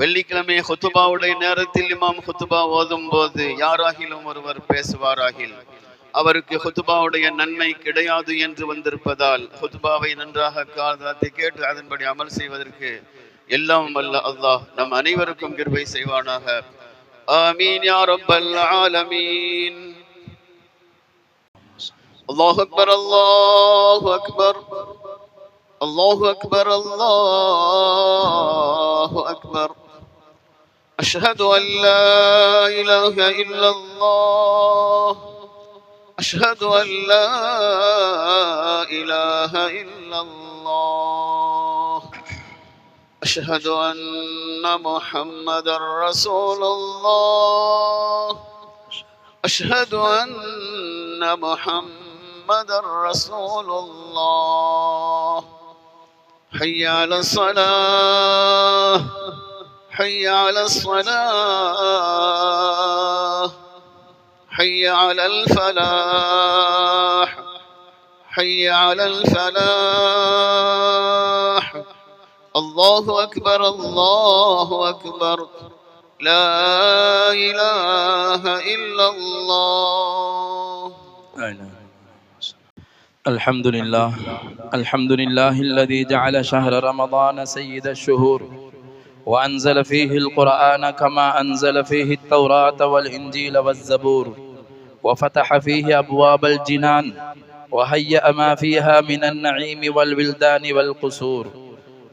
வெள்ளிக்கிழமை ஹுத்பாவுடைய நேரத்தில் இமாம் ஹுத்பா ஓதும் போது யாராகிலும் ஒருவர் பேசுவாராகில் அவருக்கு ஹுத்பாவுடைய நன்மை கிடையாது என்று வந்திருப்பதால் ஹுத்பாவை நன்றாக காதாத்தி கேட்டு அதன்படி அமல் செய்வதற்கு எல்லாம் வல்ல அல்லாஹ் நம் அனைவருக்கும் கிருபை செய்வானாக. ஆமீன் யா ரப்பல் ஆலமீன். அல்லாஹு அக்பர் அல்லாஹு அக்பர் அல்லாஹு அக்பர் அல்லாஹு அக்பர். அஷ்ஹது அன் லா இலாஹ இல்லல்லாஹ் அஷ்ஹது அன் லா இலாஹ இல்லல்லாஹ் أشهد أن محمد رسول الله أشهد أن محمد رسول الله. حي على الصلاة حي على الصلاة حي على الفلاح حي على الفلاح. الله أكبر الله أكبر لا إله إلا الله. الحمد لله الحمد لله الذي جعل شهر رمضان سيد الشهور وأنزل فيه القرآن كما أنزل فيه التوراة والإنجيل والزبور وفتح فيه أبواب الجنان وهيأ ما فيها من النعيم والولدان والقصور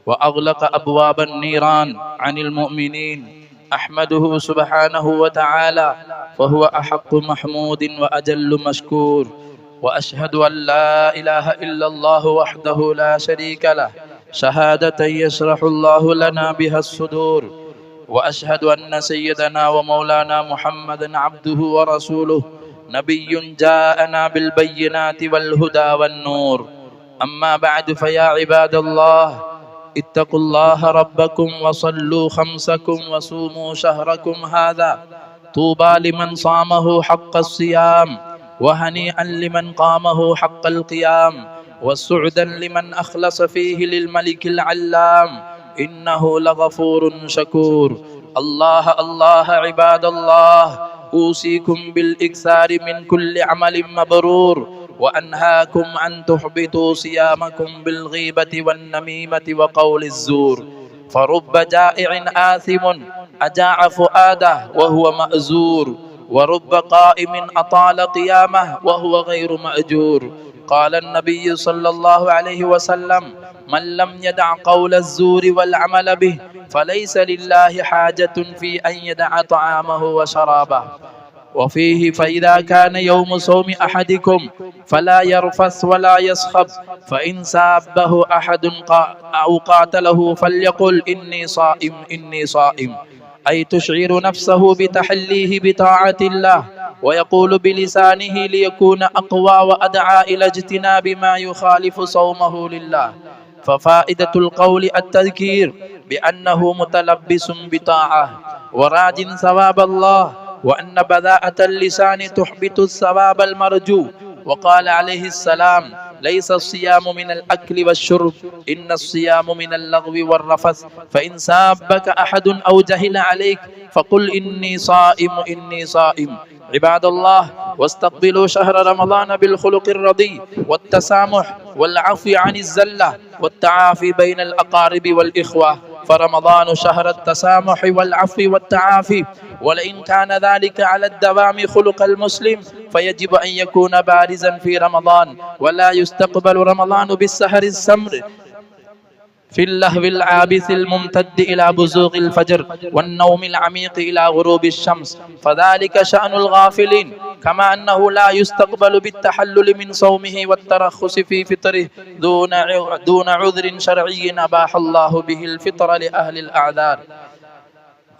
وأغلق أبواب النيران عن المؤمنين. أحمده سبحانه وتعالى فهو أحق محمود وأجل مشكور. وأشهد أن لا إله إلا الله وحده لا شريك له شهادة يشرح الله لنا بها الصدور. وأشهد أن سيدنا ومولانا محمدا عبده ورسوله نبي جاءنا بالبينات والهدى والنور. أما بعد فيا عباد الله اتقوا الله ربكم وصلوا خمسكم وصوموا شهركم هذا. طوبى لمن صامه حق الصيام وهنيئا لمن قامه حق القيام وسعدا لمن أخلص فيه للملك العلام إنه لغفور شكور. الله الله عباد الله أوصيكم بالإكثار من كل عمل مبرور وأنهاكم أن تحبطوا صيامكم بالغيبة والنميمة وقول الزور. فرب جائع آثم أجاع فؤاده وهو مأزور ورب قائم أطال قيامه وهو غير مأجور قال النبي صلى الله عليه وسلم: من لم يدع قول الزور والعمل به فليس لله حاجة في أن يدع طعامه وشرابه. وفيه: فإذا كان يوم صوم أحدكم فلا يرفث ولا يصخب، فإن سابه أحد أو قاتله فليقل: إني صائم إني صائم، أي تشعر نفسه بتحليه بطاعة الله، ويقول بلسانه ليكون أقوى وأدعى إلى اجتناب ما يخالف صومه لله. ففائدة القول التذكير بأنه متلبس بطاعة وراج ثواب الله، وأن بذاءة اللسان تحبط الثواب المرجو. وقال عليه السلام: ليس الصيام من الأكل والشرب، إن الصيام من اللغو والرفث، فإن سابك أحد أو جهل عليك فقل: إني صائم إني صائم. عباد الله، واستقبلوا شهر رمضان بالخلق الرضي والتسامح والعفو عن الزلة والتعافي بين الأقارب والإخوة، فرمضان شهر التسامح والعفو والتعافي، ولئن كان ذلك على الدوام خلق المسلم فيجب أن يكون بارزا في رمضان، ولا يستقبل رمضان بالسهر السمر في اللهو العابث الممتد إلى بزوغ الفجر والنوم العميق إلى غروب الشمس، فذلك شأن الغافلين. كما أنه لا يستقبل بالتحلل من صومه والترخص في فطره دون عذر شرعي أباح الله به الفطر لأهل الأعذار.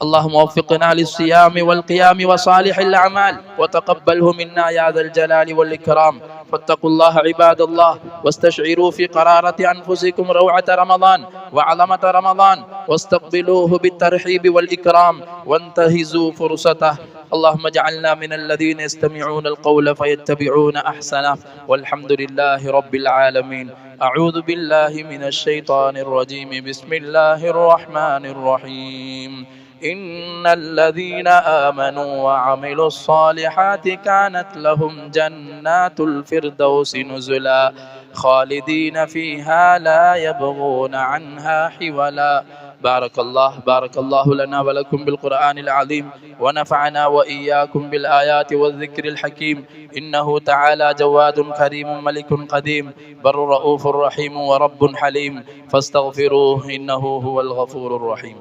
اللهم وفقنا للصيام والقيام وصالح الأعمال، وتقبله منا يا ذا الجلال والإكرام. فاتقوا الله عباد الله، واستشعروا في قرارة أنفسكم روعة رمضان وعظمة رمضان، واستقبلوه بالترحيب والإكرام، وانتهزوا فرصته. اللهم اجعلنا من الذين يستمعون القول فيتبعون أحسنه، والحمد لله رب العالمين. أعوذ بالله من الشيطان الرجيم. بسم الله الرحمن الرحيم. إن الذين آمنوا وعملوا الصالحات كانت لهم جنات الفردوس نزلا خالدين فيها لا يبغون عنها حولا. بارك الله لنا ولكم بالقرآن العظيم، ونفعنا وإياكم بالآيات والذكر الحكيم. إنه تعالى جواد كريم ملك قديم بر رؤوف رحيم ورب حليم، فاستغفروه إنه هو الغفور الرحيم.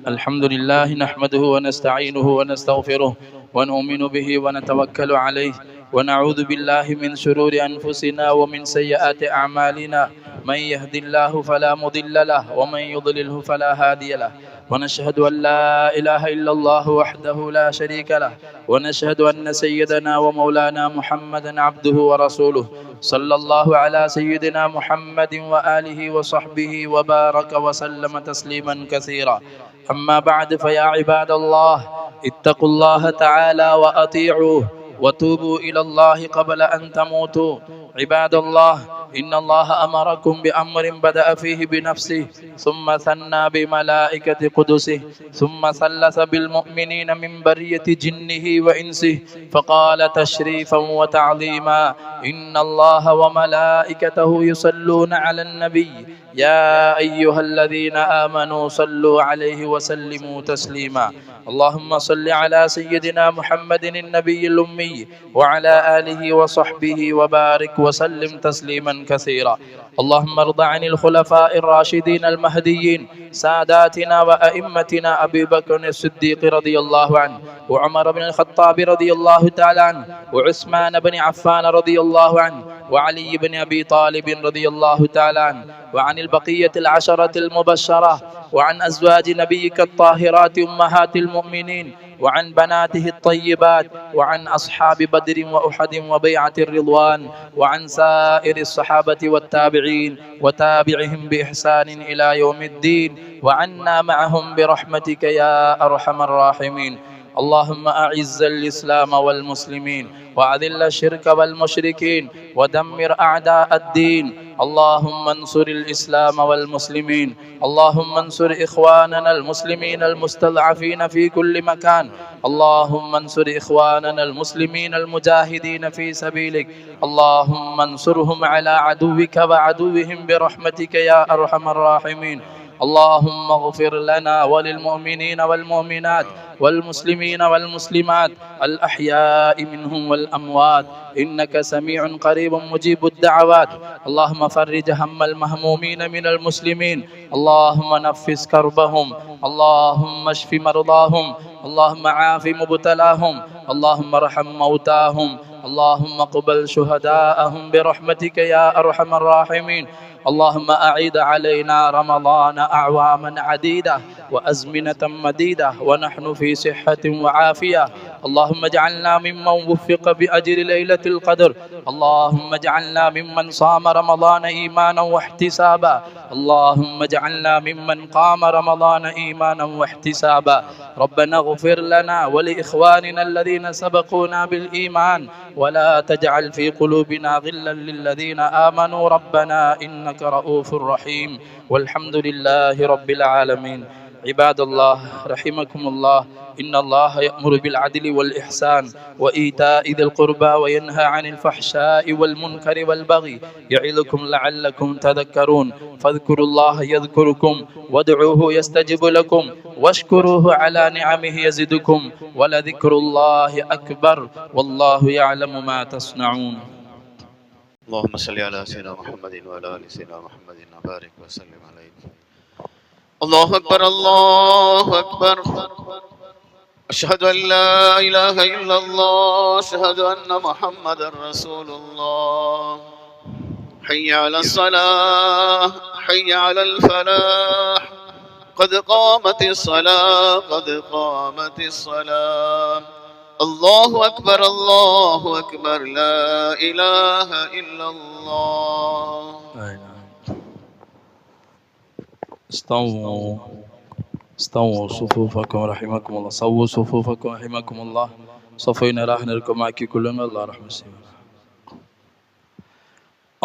الحمد لله نحمده ونستعينه ونستغفره ونؤمن به ونتوكل عليه، ونعوذ بالله من شرور أنفسنا ومن سيئات أعمالنا. من يهد الله فلا مضل له، ومن يضلله فلا هادي له، ونشهد أن لا إله إلا الله وحده لا شريك له، ونشهد أن سيدنا ومولانا محمدا عبده ورسوله، صلى الله على سيدنا محمد وآله وصحبه وبارك وسلم تسليما كثيرا. أما بعد، فيا عباد الله، اتقوا الله تعالى وأطيعوه، وتوبوا إلى الله قبل أن تموتوا. عباد الله، إن الله أمركم بأمر بدأ فيه بنفسه، ثم ثنى بملائكة قدسه، ثم ثلث بالمؤمنين من برية جنه وإنسه، فقال تشريفا وتعظيما: إن الله وملائكته يصلون على النبي يا أيها الذين آمنوا صلوا عليه وسلموا تسليما. اللهم صل على سيدنا محمد النبي الأمي وعلى آله وصحبه وبارك وسلم تسليما كثيرا. اللهم ارض عن الخلفاء الراشدين المهديين ساداتنا وأئمتنا أبي بكر الصديق رضي الله عنه، وعمر بن الخطاب رضي الله تعالى عنه، وعثمان بن عفان رضي الله عنه، وعلي بن أبي طالب رضي الله تعالى عنه، وعن البقية العشرة المبشرة، وعن أزواج نبيك الطاهرات أمهات المؤمنين، وعن بناته الطيبات، وعن أصحاب بدر وأحد وبيعة الرضوان، وعن سائر الصحابة والتابعين وتابعهم بإحسان إلى يوم الدين، وعنا معهم برحمتك يا أرحم الراحمين. اللهم أعز الإسلام والمسلمين، وأذل الشرك والمشركين، ودمر أعداء الدين. اللهم انصر الإسلام والمسلمين، اللهم انصر إخواننا المسلمين المستضعفين في كل مكان، اللهم انصر إخواننا المسلمين المجاهدين في سبيلك، اللهم انصرهم على عدوك وعدوهم برحمتك يا أرحم الراحمين. اللهم اغفر لنا وللمؤمنين والمؤمنات والمسلمين والمسلمات الأحياء منهم والأموات إنك سميع قريب مجيب الدعوات. اللهم فرج هم المهمومين من المسلمين، اللهم نفس كربهم، اللهم اشف مرضاهم، اللهم عاف مبتلاهم، اللهم ارحم موتاهم، اللهم اقبل شهداءهم برحمتك يا أرحم الراحمين. اللهم أعيد علينا رمضان أعواما عديدة وأزمنة مديدة ونحن في صحة وعافية. اللهم اجعلنا ممن وفق بأجر ليلة القدر، اللهم اجعلنا ممن صام رمضان إيمانا واحتسابا، اللهم اجعلنا ممن قام رمضان إيمانا واحتسابا. ربنا اغفر لنا ولإخواننا الذين سبقونا بالإيمان ولا تجعل في قلوبنا غلا للذين آمنوا ربنا إنك رؤوف رحيم. والحمد لله رب العالمين. عباد الله رحمكم الله، إن الله يأمر بالعدل والإحسان وإيتاء ذي القربى وينهى عن الفحشاء والمنكر والبغي يعظكم لعلكم تذكرون. فاذكروا الله يذكركم وادعوه يستجب لكم واشكروه على نعمه يزدكم ولذكر الله أكبر والله يعلم ما تصنعون. اللهم صل على سيدنا محمد وعلى آل سيدنا محمد وبارك وسلم عليه. الله أكبر الله أكبر. أشهد أن لا إله إلا الله، أشهد أن محمد رسول الله. حي على الصلاة، حي على الفلاح، قد قامت الصلاة، قد قامت الصلاة. الله أكبر الله أكبر، لا إله إلا الله. استووا صفوفكم رحمكم الله. سووا صفوفكم رحمكم الله. صفينا راح نركب معك كلنا. الله رحمه سيدنا.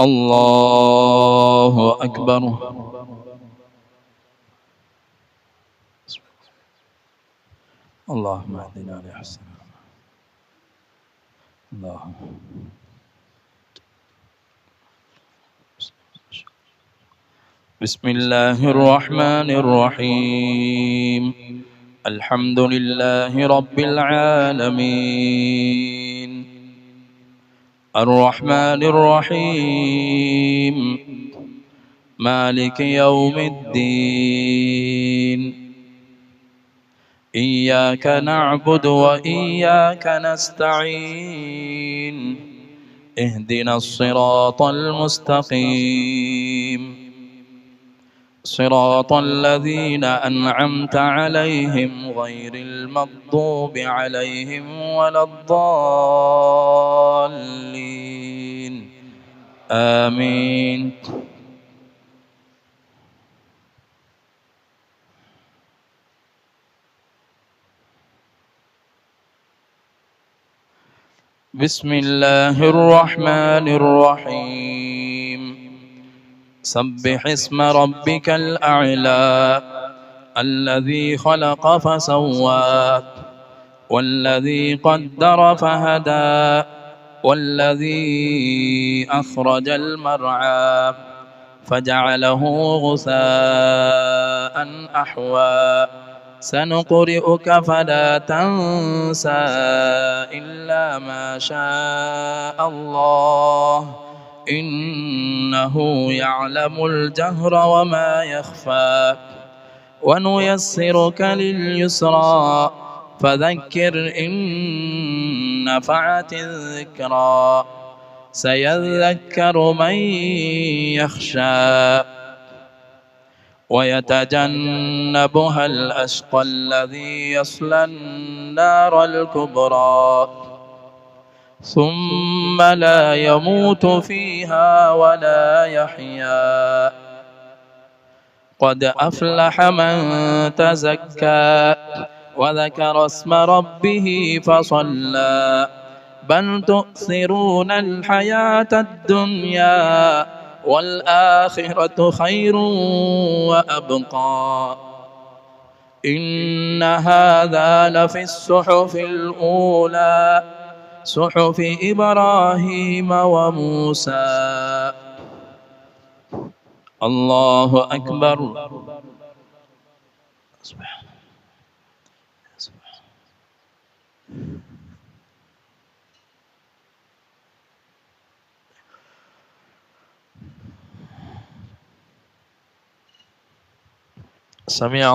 الله أكبر. اللهم اهدنا لأحسن. اللهم بسم الله الرحمن الرحيم. الحمد لله رب العالمين الرحمن الرحيم مالك يوم الدين إياك نعبد وإياك نستعين اهدنا الصراط المستقيم صراط الذين أنعمت عليهم غير المغضوب عليهم ولا الضالين آمين. بسم الله الرحمن الرحيم. سبح اسم ربك الأعلى الذي خلق فسوى والذي قدر فهدى والذي أخرج المرعى فجعله غثاء أحوى سنقرئك فلا تنسى إلا ما شاء الله إنه يعلم الجهر وما يخفى ونيسرك لليسرى فذكر إن نفعت الذكرى سيذكر من يخشى ويتجنبها الأشقى الذي يصلى النار الكبرى ثم لا يموت فيها ولا يحيا قد أفلح من تزكى وذكر اسم ربه فصلى بل تؤثرون الحياة الدنيا والآخرة خير وأبقى إن هذا لفي الصحف الأولى صحف إبراهيم وموسى. الله أكبر. سمع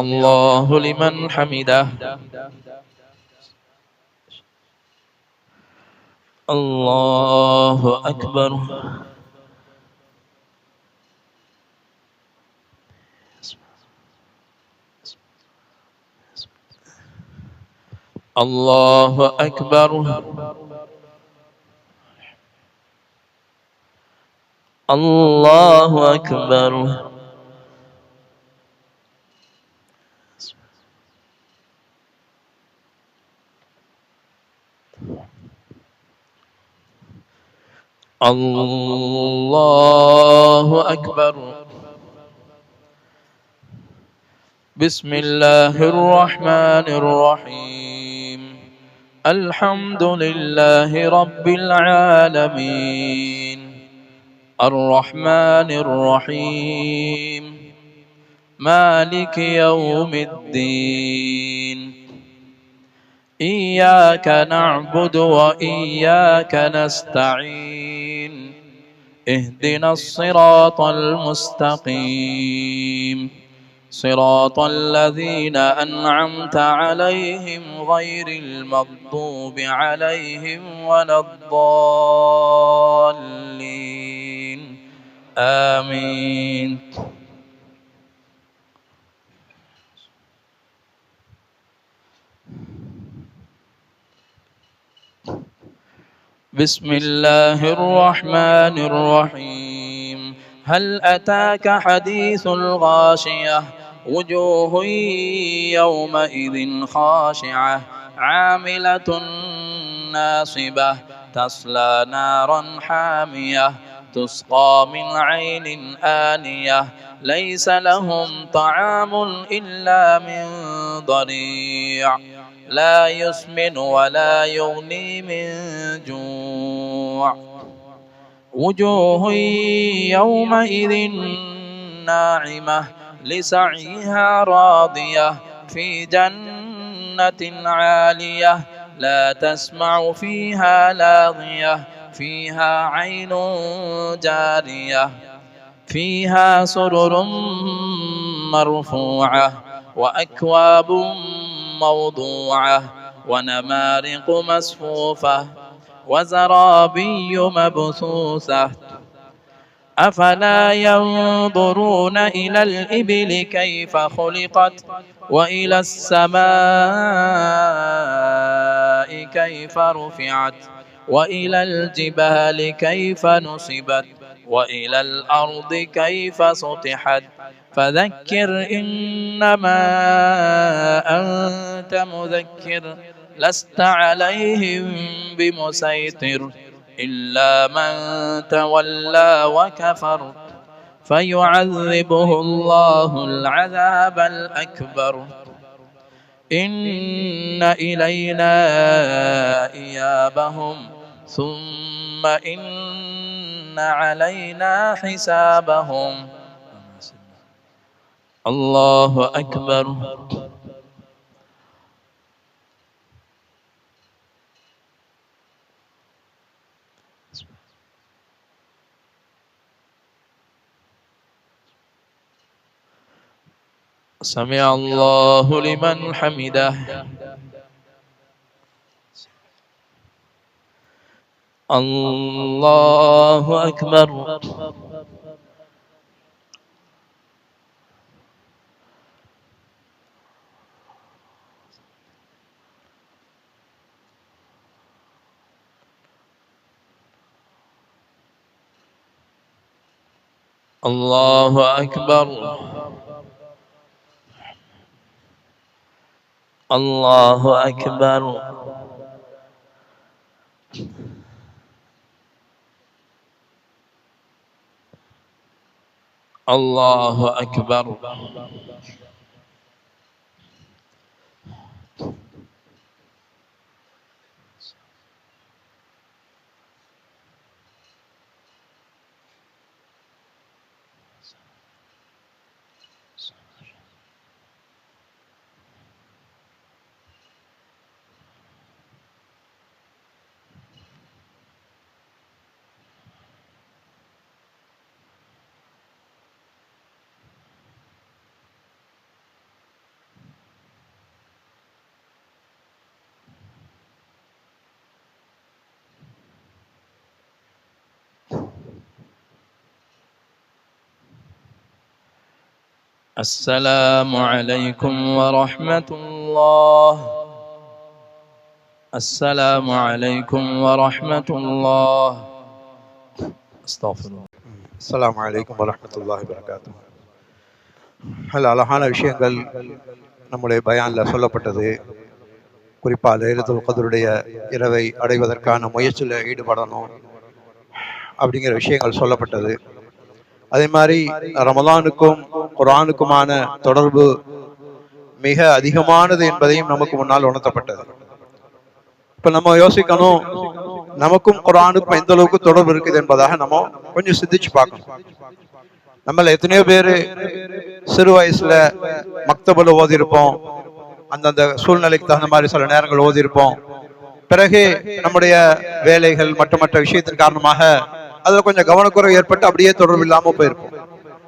الله لمن حمده. الله أكبر. الله أكبر. الله أكبر. الله أكبر. بسم الله الرحمن الرحيم. الحمد لله رب العالمين الرحمن الرحيم مالك يوم الدين. إياك نعبد وإياك نستعين. اهدنا الصراط المستقيم صراط الذين أنعمت عليهم غير المغضوب عليهم ولا الضالين. آمين. بسم الله الرحمن الرحيم. هل أتاك حديث الغاشية؟ وجوه يومئذ خاشعة عاملة ناصبة تصلى نارا حامية تسقى من عين آنية ليس لهم طعام إلا من ضريع لا يسمن ولا يغني من جوع. وجوه يومئذ ناعمة لسعيها راضية في جنة عالية لا تسمع فيها لاغية فيها عين جارية فيها سرر مرفوعة وأكواب موضوعة ونمارق مصفوفة وزرابي مبثوثة. أفلا ينظرون إلى الإبل كيف خلقت وإلى السماء كيف رفعت وإلى الجبال كيف نصبت وإلى الأرض كيف سطحت. فذكر إنما أنت مذكر لست عليهم بمسيطر إلا من تولى وكفر فيعذبه الله العذاب الأكبر. إن إلينا إيابهم ثم إن علينا حسابهم. الله أكبر. سمع الله لمن حمده. الله أكبر. الله أكبر. الله أكبر. الله أكبر. السلام عليكم ورحمة الله. السلام عليكم ورحمة الله. استغفر الله. அஸ்ஸலாமு அலைக்கும் வரஹ்மத்துல்லாஹி வபரகாத்துஹு. அழகான விஷயங்கள் நம்முடைய பயானில் சொல்லப்பட்டது. குறிப்பாக லைலத்துல் கத்ருடைய இரவை அடைவதற்கான முயற்சியில் ஈடுபடணும் அப்படிங்கிற விஷயங்கள் சொல்லப்பட்டது. அதே மாதிரி ரமலானுக்கும் குர்ஆனுக்குமான தொடர்பு மிக அதிகமானது என்பதையும் நமக்கு முன்னால் உணர்த்தப்பட்டது. இப்ப நம்ம யோசிக்கணும், நமக்கும் குர்ஆனுக்கும் எந்த அளவுக்கு தொடர்பு இருக்குது என்பதாக நம்ம கொஞ்சம் சிந்திச்சு பார்க்கணும். நம்மள எத்தனையோ பேரு சிறு வயசுல மக்தபுல ஓதி இருப்போம், அந்தந்த சூழ்நிலைக்கு தகுந்த மாதிரி சில நேரங்கள் ஓதி இருப்போம். பிறகு நம்முடைய வேலைகள் மற்ற விஷயத்தின் காரணமாக அதுல கொஞ்சம் கவனக்குறைவு ஏற்பட்டு அப்படியே தொடர்பு இல்லாம போயிருப்போம்.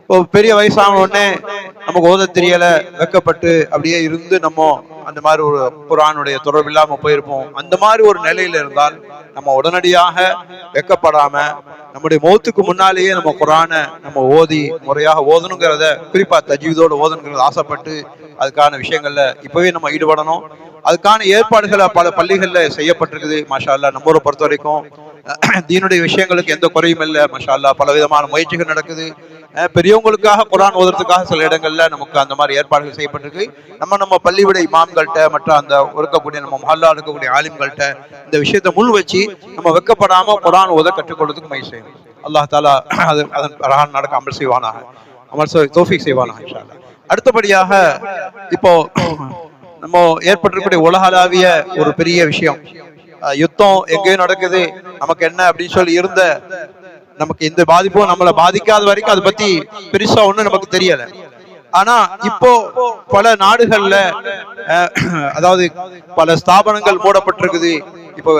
இப்போ பெரிய வயசான உடனே நமக்கு ஓத தெரியல, வெக்கப்பட்டு அப்படியே இருந்து நம்ம அந்த மாதிரி ஒரு குர்ஆனுடைய தொடர்பு இல்லாம போயிருப்போம். அந்த மாதிரி ஒரு நிலையில இருந்தால் நம்ம உடனடியாக வெக்கப்படாம நம்முடைய மௌத்துக்கு முன்னாலேயே நம்ம குர்ஆனை நம்ம ஓதி முறையாக ஓதணுங்கிறத, குறிப்பா தஜ்வீதோடு ஓதணுங்கிறத ஆசைப்பட்டு அதுக்கான விஷயங்கள்ல இப்பவே நம்ம ஈடுபடணும். அதுக்கான ஏற்பாடுகளை பல பள்ளிகள்ல செய்யப்பட்டிருக்குது. மாஷா அல்லாஹ். நம்மளை பொறுத்த வரைக்கும் தீனுடைய விஷயங்களுக்கு எந்த குறையும் இல்லை. மாஷா அல்லாஹ். பல விதமான முயற்சிகள் நடக்குது. பெரியவங்களுக்காக குர்ஆன் ஓதுறதுக்காக சில இடங்கள்ல நமக்கு அந்த மாதிரி ஏற்பாடுகள் செய்யப்பட்டிருக்கு. நம்ம பள்ளிவிட இமாம்கள்ட்ட மற்ற அந்த இருக்கக்கூடிய நம்ம மஹல்லா இருக்கக்கூடிய ஆலிம்கள்ட்ட இந்த விஷயத்தை முன் வச்சு நம்ம வெக்கப்படாம குர்ஆன் ஓத கற்றுக்கொள்றதுக்கு முயற்சி செய்யணும். அல்லாஹ் தாலா அதன் பிரகாரம் நடக்க அமல் செய்வானாக, தௌஃபீக் செய்வானாக இன்ஷா அல்லாஹ். அடுத்தபடியாக இப்போ நம்ம ஏற்பட்டிருக்கக்கூடிய உலகளாவிய ஒரு பெரிய விஷயம், யுத்தம் எங்கேயும் நடக்குது, நமக்கு என்ன அப்படின்னு சொல்லி இருந்த நமக்கு இந்த பாதிப்பும் நம்மளை பாதிக்காத வரைக்கும் அதை பத்தி பெருசா ஒண்ணும் நமக்கு தெரியல. ஆனா இப்போ பல நாடுகள்ல அதாவது பல ஸ்தாபனங்கள் மூடப்பட்டிருக்குது. இப்போ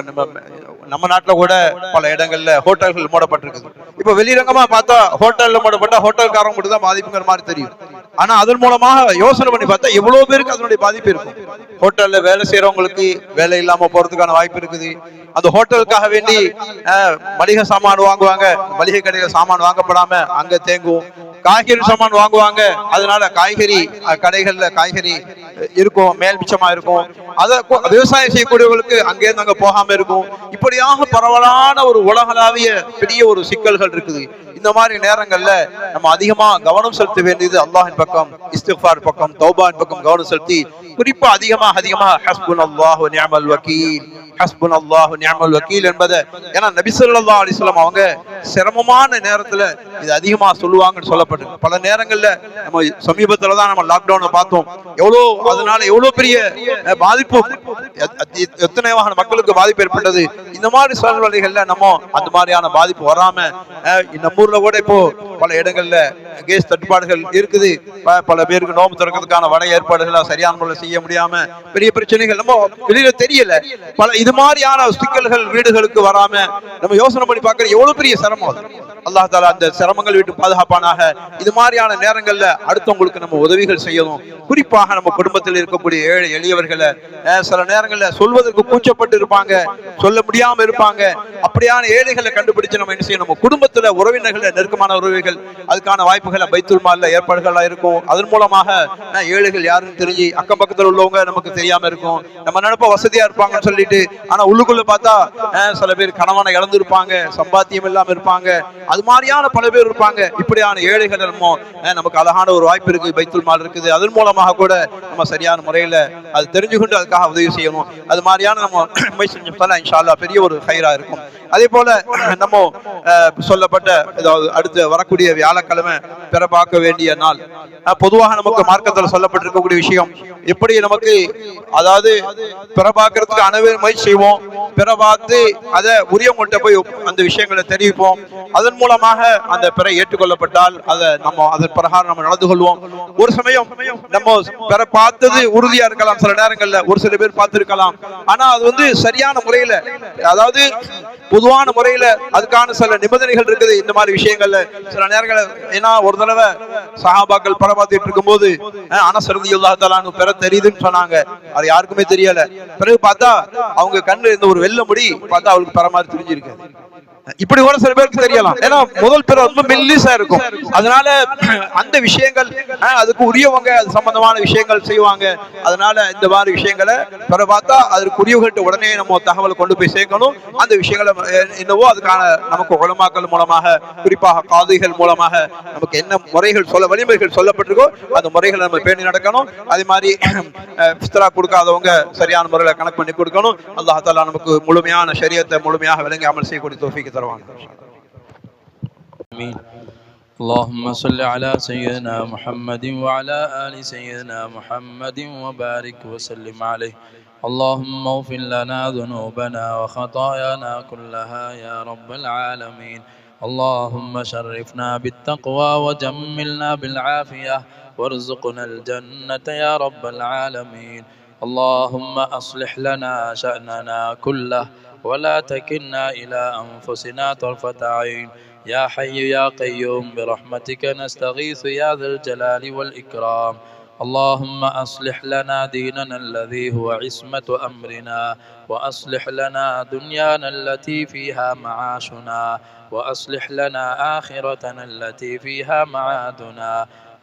நம்ம நாட்டுல கூட பல இடங்கள்ல ஹோட்டல்கள் மூடப்பட்டிருக்குது. இப்ப வெளிரங்கமா பார்த்தா ஹோட்டல்ல மூடப்பட்டா ஹோட்டல்காரங்க மட்டும் தான் பாதிப்புங்கிற மாதிரி தெரியும். ஆனா அதன் மூலமாக யோசனை பண்ணி பார்த்தா எவ்வளவு பேருக்கு அதனுடைய பாதிப்பு இருக்கும். ஹோட்டல்ல வேலை செய்யறவங்களுக்கு வேலை இல்லாம போறதுக்கான வாய்ப்பு இருக்குது. அந்த ஹோட்டலுக்காக வேண்டி மளிகை சாமான் வாங்குவாங்க, மளிகை கடையில சாமான் வாங்கப்படாம அங்க தேங்கும். காய்கறி சாமான் வாங்குவாங்க, அதனால காய்கறி கடைகள்ல காய்கறி இருக்கும், மேல் மிச்சமா இருக்கும். அதை விவசாயம் செய்யக்கூடியவர்களுக்கு அங்கேருந்து அங்க போகாம இருக்கும். இப்படியாக பரவலான ஒரு உலகளாவிய பெரிய ஒரு சிக்கல்கள் இருக்குது. இந்த மாதிரி நேரங்கள்ல நம்ம அதிகமா கவனம் செலுத்த வேண்டியது அல்லாஹின் பக்கம், இஸ்திக்ஃபார் பக்கம், தௌபான் பக்கம் கவனம் செலுத்தி குறிப்பா அதிகமாக ஹஸ்புனல்லாஹு வ நிஅமல் வக்கீல், ஹஸ்புனல்லாஹு வ நிஅமல் வக்கீல் என்பதை, ஏன்னா நபி ஸல்லல்லாஹு அலைஹி வஸல்லம் அவங்க சிரமமான நேரத்துல இது அதிகமா சொல்லுவாங்கன்னு சொல்லப்பட்டு பல நேரங்கள்ல நம்ம சமீபத்துல தான் நம்ம லாக்டவுனை பார்த்தோம். அதனால எவ்வளவு பெரிய பாதிப்பு, எத்தனை வகையான மக்களுக்கு பாதிப்பு ஏற்பட்டது. இந்த மாதிரி சூழ்நிலைகள்ல நம்ம அந்த மாதிரியான பாதிப்பு வராம, நம்ம ஊர்ல கூட இப்போ பல இடங்கள்ல கேஸ் தட்டுப்பாடுகள் இருக்குது. பல பேருக்கு நோம்பு திறக்கிறதுக்கான வட ஏற்பாடுகள் சரியான முறையில் செய்ய முடியாம பெரிய பிரச்சனைகள் நம்ம வெளியில தெரியல. பல இது மாதிரியான சிக்கல்கள் வீடுகளுக்கு வராம நம்ம யோசனை பண்ணி பார்க்கிற எவ்வளவு பெரிய சிரமம். அல்லாஹ் தாலா அந்த சிரமங்கள் விட்டு பாதுகாப்பானாக. இது மாதிரியான நேரங்கள்ல அடுத்தவங்களுக்கு நம்ம உதவிகள் செய்யணும். குறிப்பாக நம்ம குடும்பத்தில் இருக்கக்கூடிய ஏழை எளியவர்களை சில நேரங்கள்ல சொல்வதற்கு கூச்சப்பட்டு இருப்பாங்க, சொல்ல முடியாம இருப்பாங்க. அப்படியான ஏழைகளை கண்டுபிடிச்சு நம்ம என்ன செய்யணும், நம்ம குடும்பத்துல உறவினர்களை, நெருக்கமான உறவினர்கள், அதுக்கான வாய்ப்புகளை பைத்துல் மால்ல ஏற்பாடுகளா இருக்கும். அதன் மூலமாக ஏழைகள் யாருன்னு தெரிஞ்சு அக்கம் பக்கத்தில் உள்ளவங்க நமக்கு தெரியாம இருக்கும். நம்ம நினைப்ப வசதியா இருப்பாங்கன்னு சொல்லிட்டு, ஆனா உள்ளுக்குள்ள பார்த்தா சில பேர் கணவனை இழந்திருப்பாங்க, சம்பாத்தியம் இல்லாம இருப்பாங்க. அது மாதிரியான பல பேர் இருப்பாங்க. இப்படியான ஏழைகள் நமக்கு அழகான ஒரு வாய்ப்பு இருக்கு, பைத்துல் மால் இருக்குது. அதன் மூலமாக கூட நம்ம சரியான முறையில அது தெரிஞ்சுக்கொண்டு அதுக்காக உதவி செய்யணும். அது மாதிரியான நம்ம முயற்சி செஞ்சோம்னா இன்ஷா அல்லாஹ் பெரிய ஒரு ஹைரா இருக்கும். அதே போல நம்ம சொல்லப்பட்ட அடுத்து வரக்கூடிய வியாழக்கிழமை பிற பார்க்க வேண்டிய நாள். பொதுவாக நமக்கு மார்க்கத்தில் சொல்லப்பட்டிருக்கக்கூடிய விஷயம், எப்படி நமக்கு அதாவது பிற பார்க்கறதுக்கு அனைவரும் முயற்சி செய்வோம், பிற பார்த்து அதை உரியவங்கள்ட்ட போய் அந்த விஷயங்களை தெரிவிப்போம். அதன் மூலமாக அந்த பிற ஏற்றுக்கொள்ளப்பட்டால் அதை நம்ம அதன் பிரகாரம் நம்ம நடந்து கொள்வோம். ஒரு சமயம் நம்ம பிற பார்த்தது உறுதியா இருக்கலாம், சில நேரங்கள்ல ஒரு சில பேர் பார்த்திருக்கலாம். ஆனா அது சரியான முறையில, அதாவது பொதுவான முறையில அதுக்கான சில நிபந்தனைகள் இருக்குது. இந்த மாதிரி விஷயங்கள்ல சில நேரங்கள் ஏன்னா ஒரு தடவை சஹாபாக்கள் பர பார்த்துட்டு இருக்கும் போது அனஸ் ரலியல்லாஹு தஆலா அன்ஹு பெற தெரியுதுன்னு சொன்னாங்க. அது யாருக்குமே தெரியல. பிறகு பார்த்தா அவங்க கண்ணு இருந்த ஒரு வெள்ளை முடி பார்த்தா அவளுக்கு பெற மாதிரி தெரிஞ்சிருக்கு. இப்படி கூட சில பேருக்கு தெரியலாம். ஏன்னா முதல் பிறை ரொம்ப மெல்லிசா இருக்கும். அதனால அந்த விஷயங்கள் அதுக்கு உரியவங்க அது சம்பந்தமான விஷயங்கள் செய்வாங்க. அதனால இந்த மாதிரி விஷயங்களை பிற பார்த்தா அதற்கு உரியவர்கள்ட்ட உடனே நம்ம தகவலை கொண்டு போய் சேர்க்கணும். அந்த விஷயங்களை என்னவோ அதுக்கான நமக்கு உலமாக்கள் மூலமாக, குறிப்பாக காதிகள் மூலமாக நமக்கு என்ன முறைகள் வழிமுறைகள் சொல்லப்பட்டிருக்கோ அந்த முறைகளை நம்ம பேணி நடக்கணும். அதே மாதிரி ஃபித்ரா கொடுக்காதவங்க சரியான முறையில் கணக்கு பண்ணி கொடுக்கணும். அல்லாஹ் தஆலா நமக்கு முழுமையான ஷரியத்தை முழுமையாக விளங்கி அமல் செய்யக்கூடிய தௌஃபீக் தருவாங்க. اللهم صل على سيدنا محمد وعلى آل سيدنا محمد وبارك وسلم عليه. اللهم اغفر لنا ذنوبنا وخطايانا كلها يا رب العالمين. اللهم شرفنا بالتقوى وجملنا بالعافية وارزقنا الجنة يا رب العالمين. اللهم أصلح لنا شأننا كله ولا تكلنا إلى أنفسنا طرفة عين. يا حي يا قيوم برحمتك نستغيث يا ذا الجلال والإكرام. اللهم أصلح لنا ديننا الذي هو عصمة أمرنا، وأصلح لنا دنيانا التي فيها معاشنا، وأصلح لنا آخرتنا التي فيها معادنا.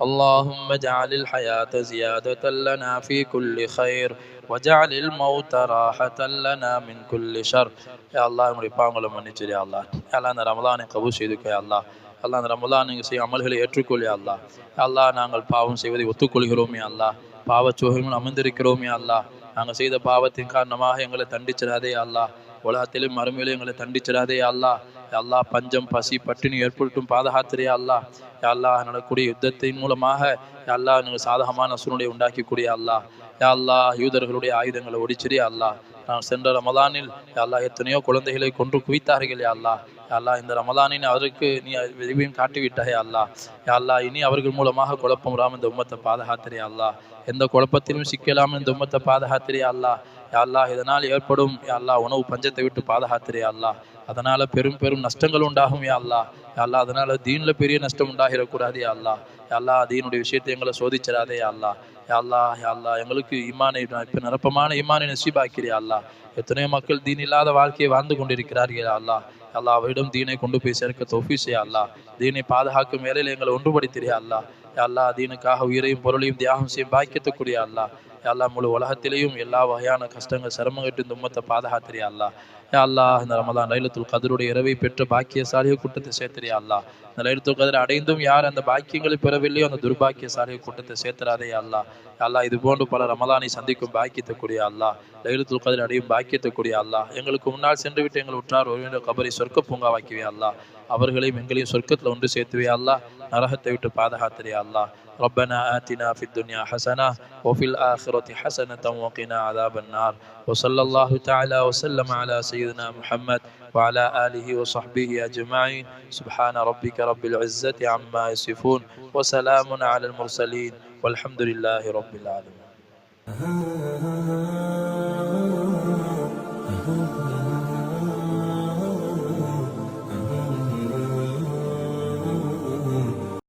اللهم اجعل الحياة زيادة لنا في كل خير وجعل الموت راحة لنا من كل شر. يا الله நம்முடைய பாவங்களை மன்னிச்சிரு யா அல்லாஹ். யா அல்லாஹ் இந்த ரமலானை கபூல் செய்துக்க யா அல்லாஹ். அல்லாஹ் அந்த ரமலான் நீங்கள் செய்யும் அமல்களை ஏற்றுக்கொள் யா அல்லாஹ். யா அல்லாஹ் நாங்கள் பாவம் செய்வதை ஒத்துக்கொள்கிறோம் யா அல்லாஹ். பாவச்சோகங்கள் அமர்ந்திருக்கிறோம் யா அல்லாஹ். நாங்கள் செய்த பாவத்தின் காரணமாக எங்களை தண்டிச்சிடாதே யா அல்லாஹ். உலகத்திலும் மறுமையிலும் எங்களை தண்டிச்சிடாதே யா அல்லாஹ். யா அல்லாஹ் பஞ்சம் பசி பட்டினி ஏற்பட்டும் பாதுகாத்திரே யா அல்லாஹ். யா அல்லாஹ் நடக்கூடிய யுத்தத்தின் மூலமாக யா அல்லாஹ் நீங்கள் சாதகமான சூழ்நிலை உண்டாக்கக்கூடிய அல்லாஹ். யா அல்லாஹ் யூதர்களுடைய ஆயுதங்களை ஒடிச்சிரே அல்லாஹ். நான் சென்ற ரமலானில் யா அல்லாஹ் எத்தனையோ குழந்தைகளை கொன்று குவித்தார்கள் யா அல்லாஹ். யா அல்லாஹ் இந்த ரமலானின் அவருக்கு நீ விரிவையும் காட்டிவிட்டாயே அல்லாஹ். யா அல்லாஹ் இனி அவர்கள் மூலமாக குழப்பம் வராமல் இந்த உம்மத்தை பாதுகாத்திரே அல்லாஹ். எந்த குழப்பத்திலும் சிக்கலாமல் இந்த உம்மத்தை பாதுகாத்திரே அல்லாஹ். யா அல்லாஹ் இதனால் ஏற்படும் யா அல்லாஹ் உணவு பஞ்சத்தை விட்டு பாதுகாத்திரே அல்லாஹ். அதனால பெரும் பெரும் நஷ்டங்கள் உண்டாகும் யா அல்லாஹ். யா அல்லாஹ் அதனால தீன்ல பெரிய நஷ்டம் உண்டாகிடக்கூடாது யா அல்லாஹ். யா அல்லாஹ் தீனுடைய விஷயத்தை எங்களை சோதிச்சிடாதே யா அல்லாஹ். யா அல்லாஹ் யா அல்லாஹ் எங்களுக்கு ஈமானை இப்போ நிரப்பமான ஈமானை நசீபாக்கிறியா அல்லாஹ். எத்தனையோ மக்கள் தீன் இல்லாத வாழ்க்கையை வாழ்ந்து கொண்டிருக்கிறார்கள் யா அல்லாஹ். அல்லாஹ் அவரிடம் தீனை கொண்டு போய் சேர்க்க தௌஃபீக் செய்ய அல்லாஹ். தீனை பாதுகாக்கும் வேலையில் எங்களை ஒன்றுபடுத்திறியா அல்லாஹ். யா அல்லாஹ் தீனுக்காக உயிரையும் பொருளையும் தியாகம் செய்யும் பாக்கியத்துக்குரிய அல்லாஹ். யா அல்லாஹ் முழு உலகத்திலேயும் எல்லா வகையான கஷ்டங்கள் சிரமங்கட்டு இந்த உம்மத்தை பாதுகாத்திரியா அல்லாஹ். யா அல்லாஹ் இந்த ரமலான் லைலத்துல் கத்ருடைய இரவை பெற்ற பாக்கியசாலிய கூட்டத்தை சேர்த்திரியா அல்லாஹ். இந்த லைலத்துல் கத்ர் அடைந்தும் யார் அந்த பாக்கியங்களை பெறவில்லையோ அந்த துர்பாக்கியசாலிய கூட்டத்தை சேர்த்துறாதே அல்லாஹ். யா அல்லாஹ் இது போன்று பல ரமலானை சந்திக்கும் பாக்கியத்துக்குரிய அல்லாஹ். லைலத்துல் கத்ர் அடையும் பாக்கியத்துக்குரிய அல்லாஹ். எங்களுக்கு முன்னால் சென்று விட்டு எங்கள் உற்றார் ஒரு கபரை சொர்க்க பூங்காவாக்கிவே அல்லாஹ். அவர்களையும் எங்களையும் சொர்க்கத்தில் ஒன்று சேர்த்துவே அல்லாஹ். நரகத்தை விட்டு பாதுகாத்திரியா அல்லாஹ். ربنا آتنا في الدنيا حسنة وفي الآخرة حسنة وقنا عذاب النار. وصلى الله تعالى وسلم على سيدنا محمد وعلى آله وصحبه أجمعين. سبحان ربك رب العزة عما يصفون وسلام على المرسلين والحمد لله رب العالمين.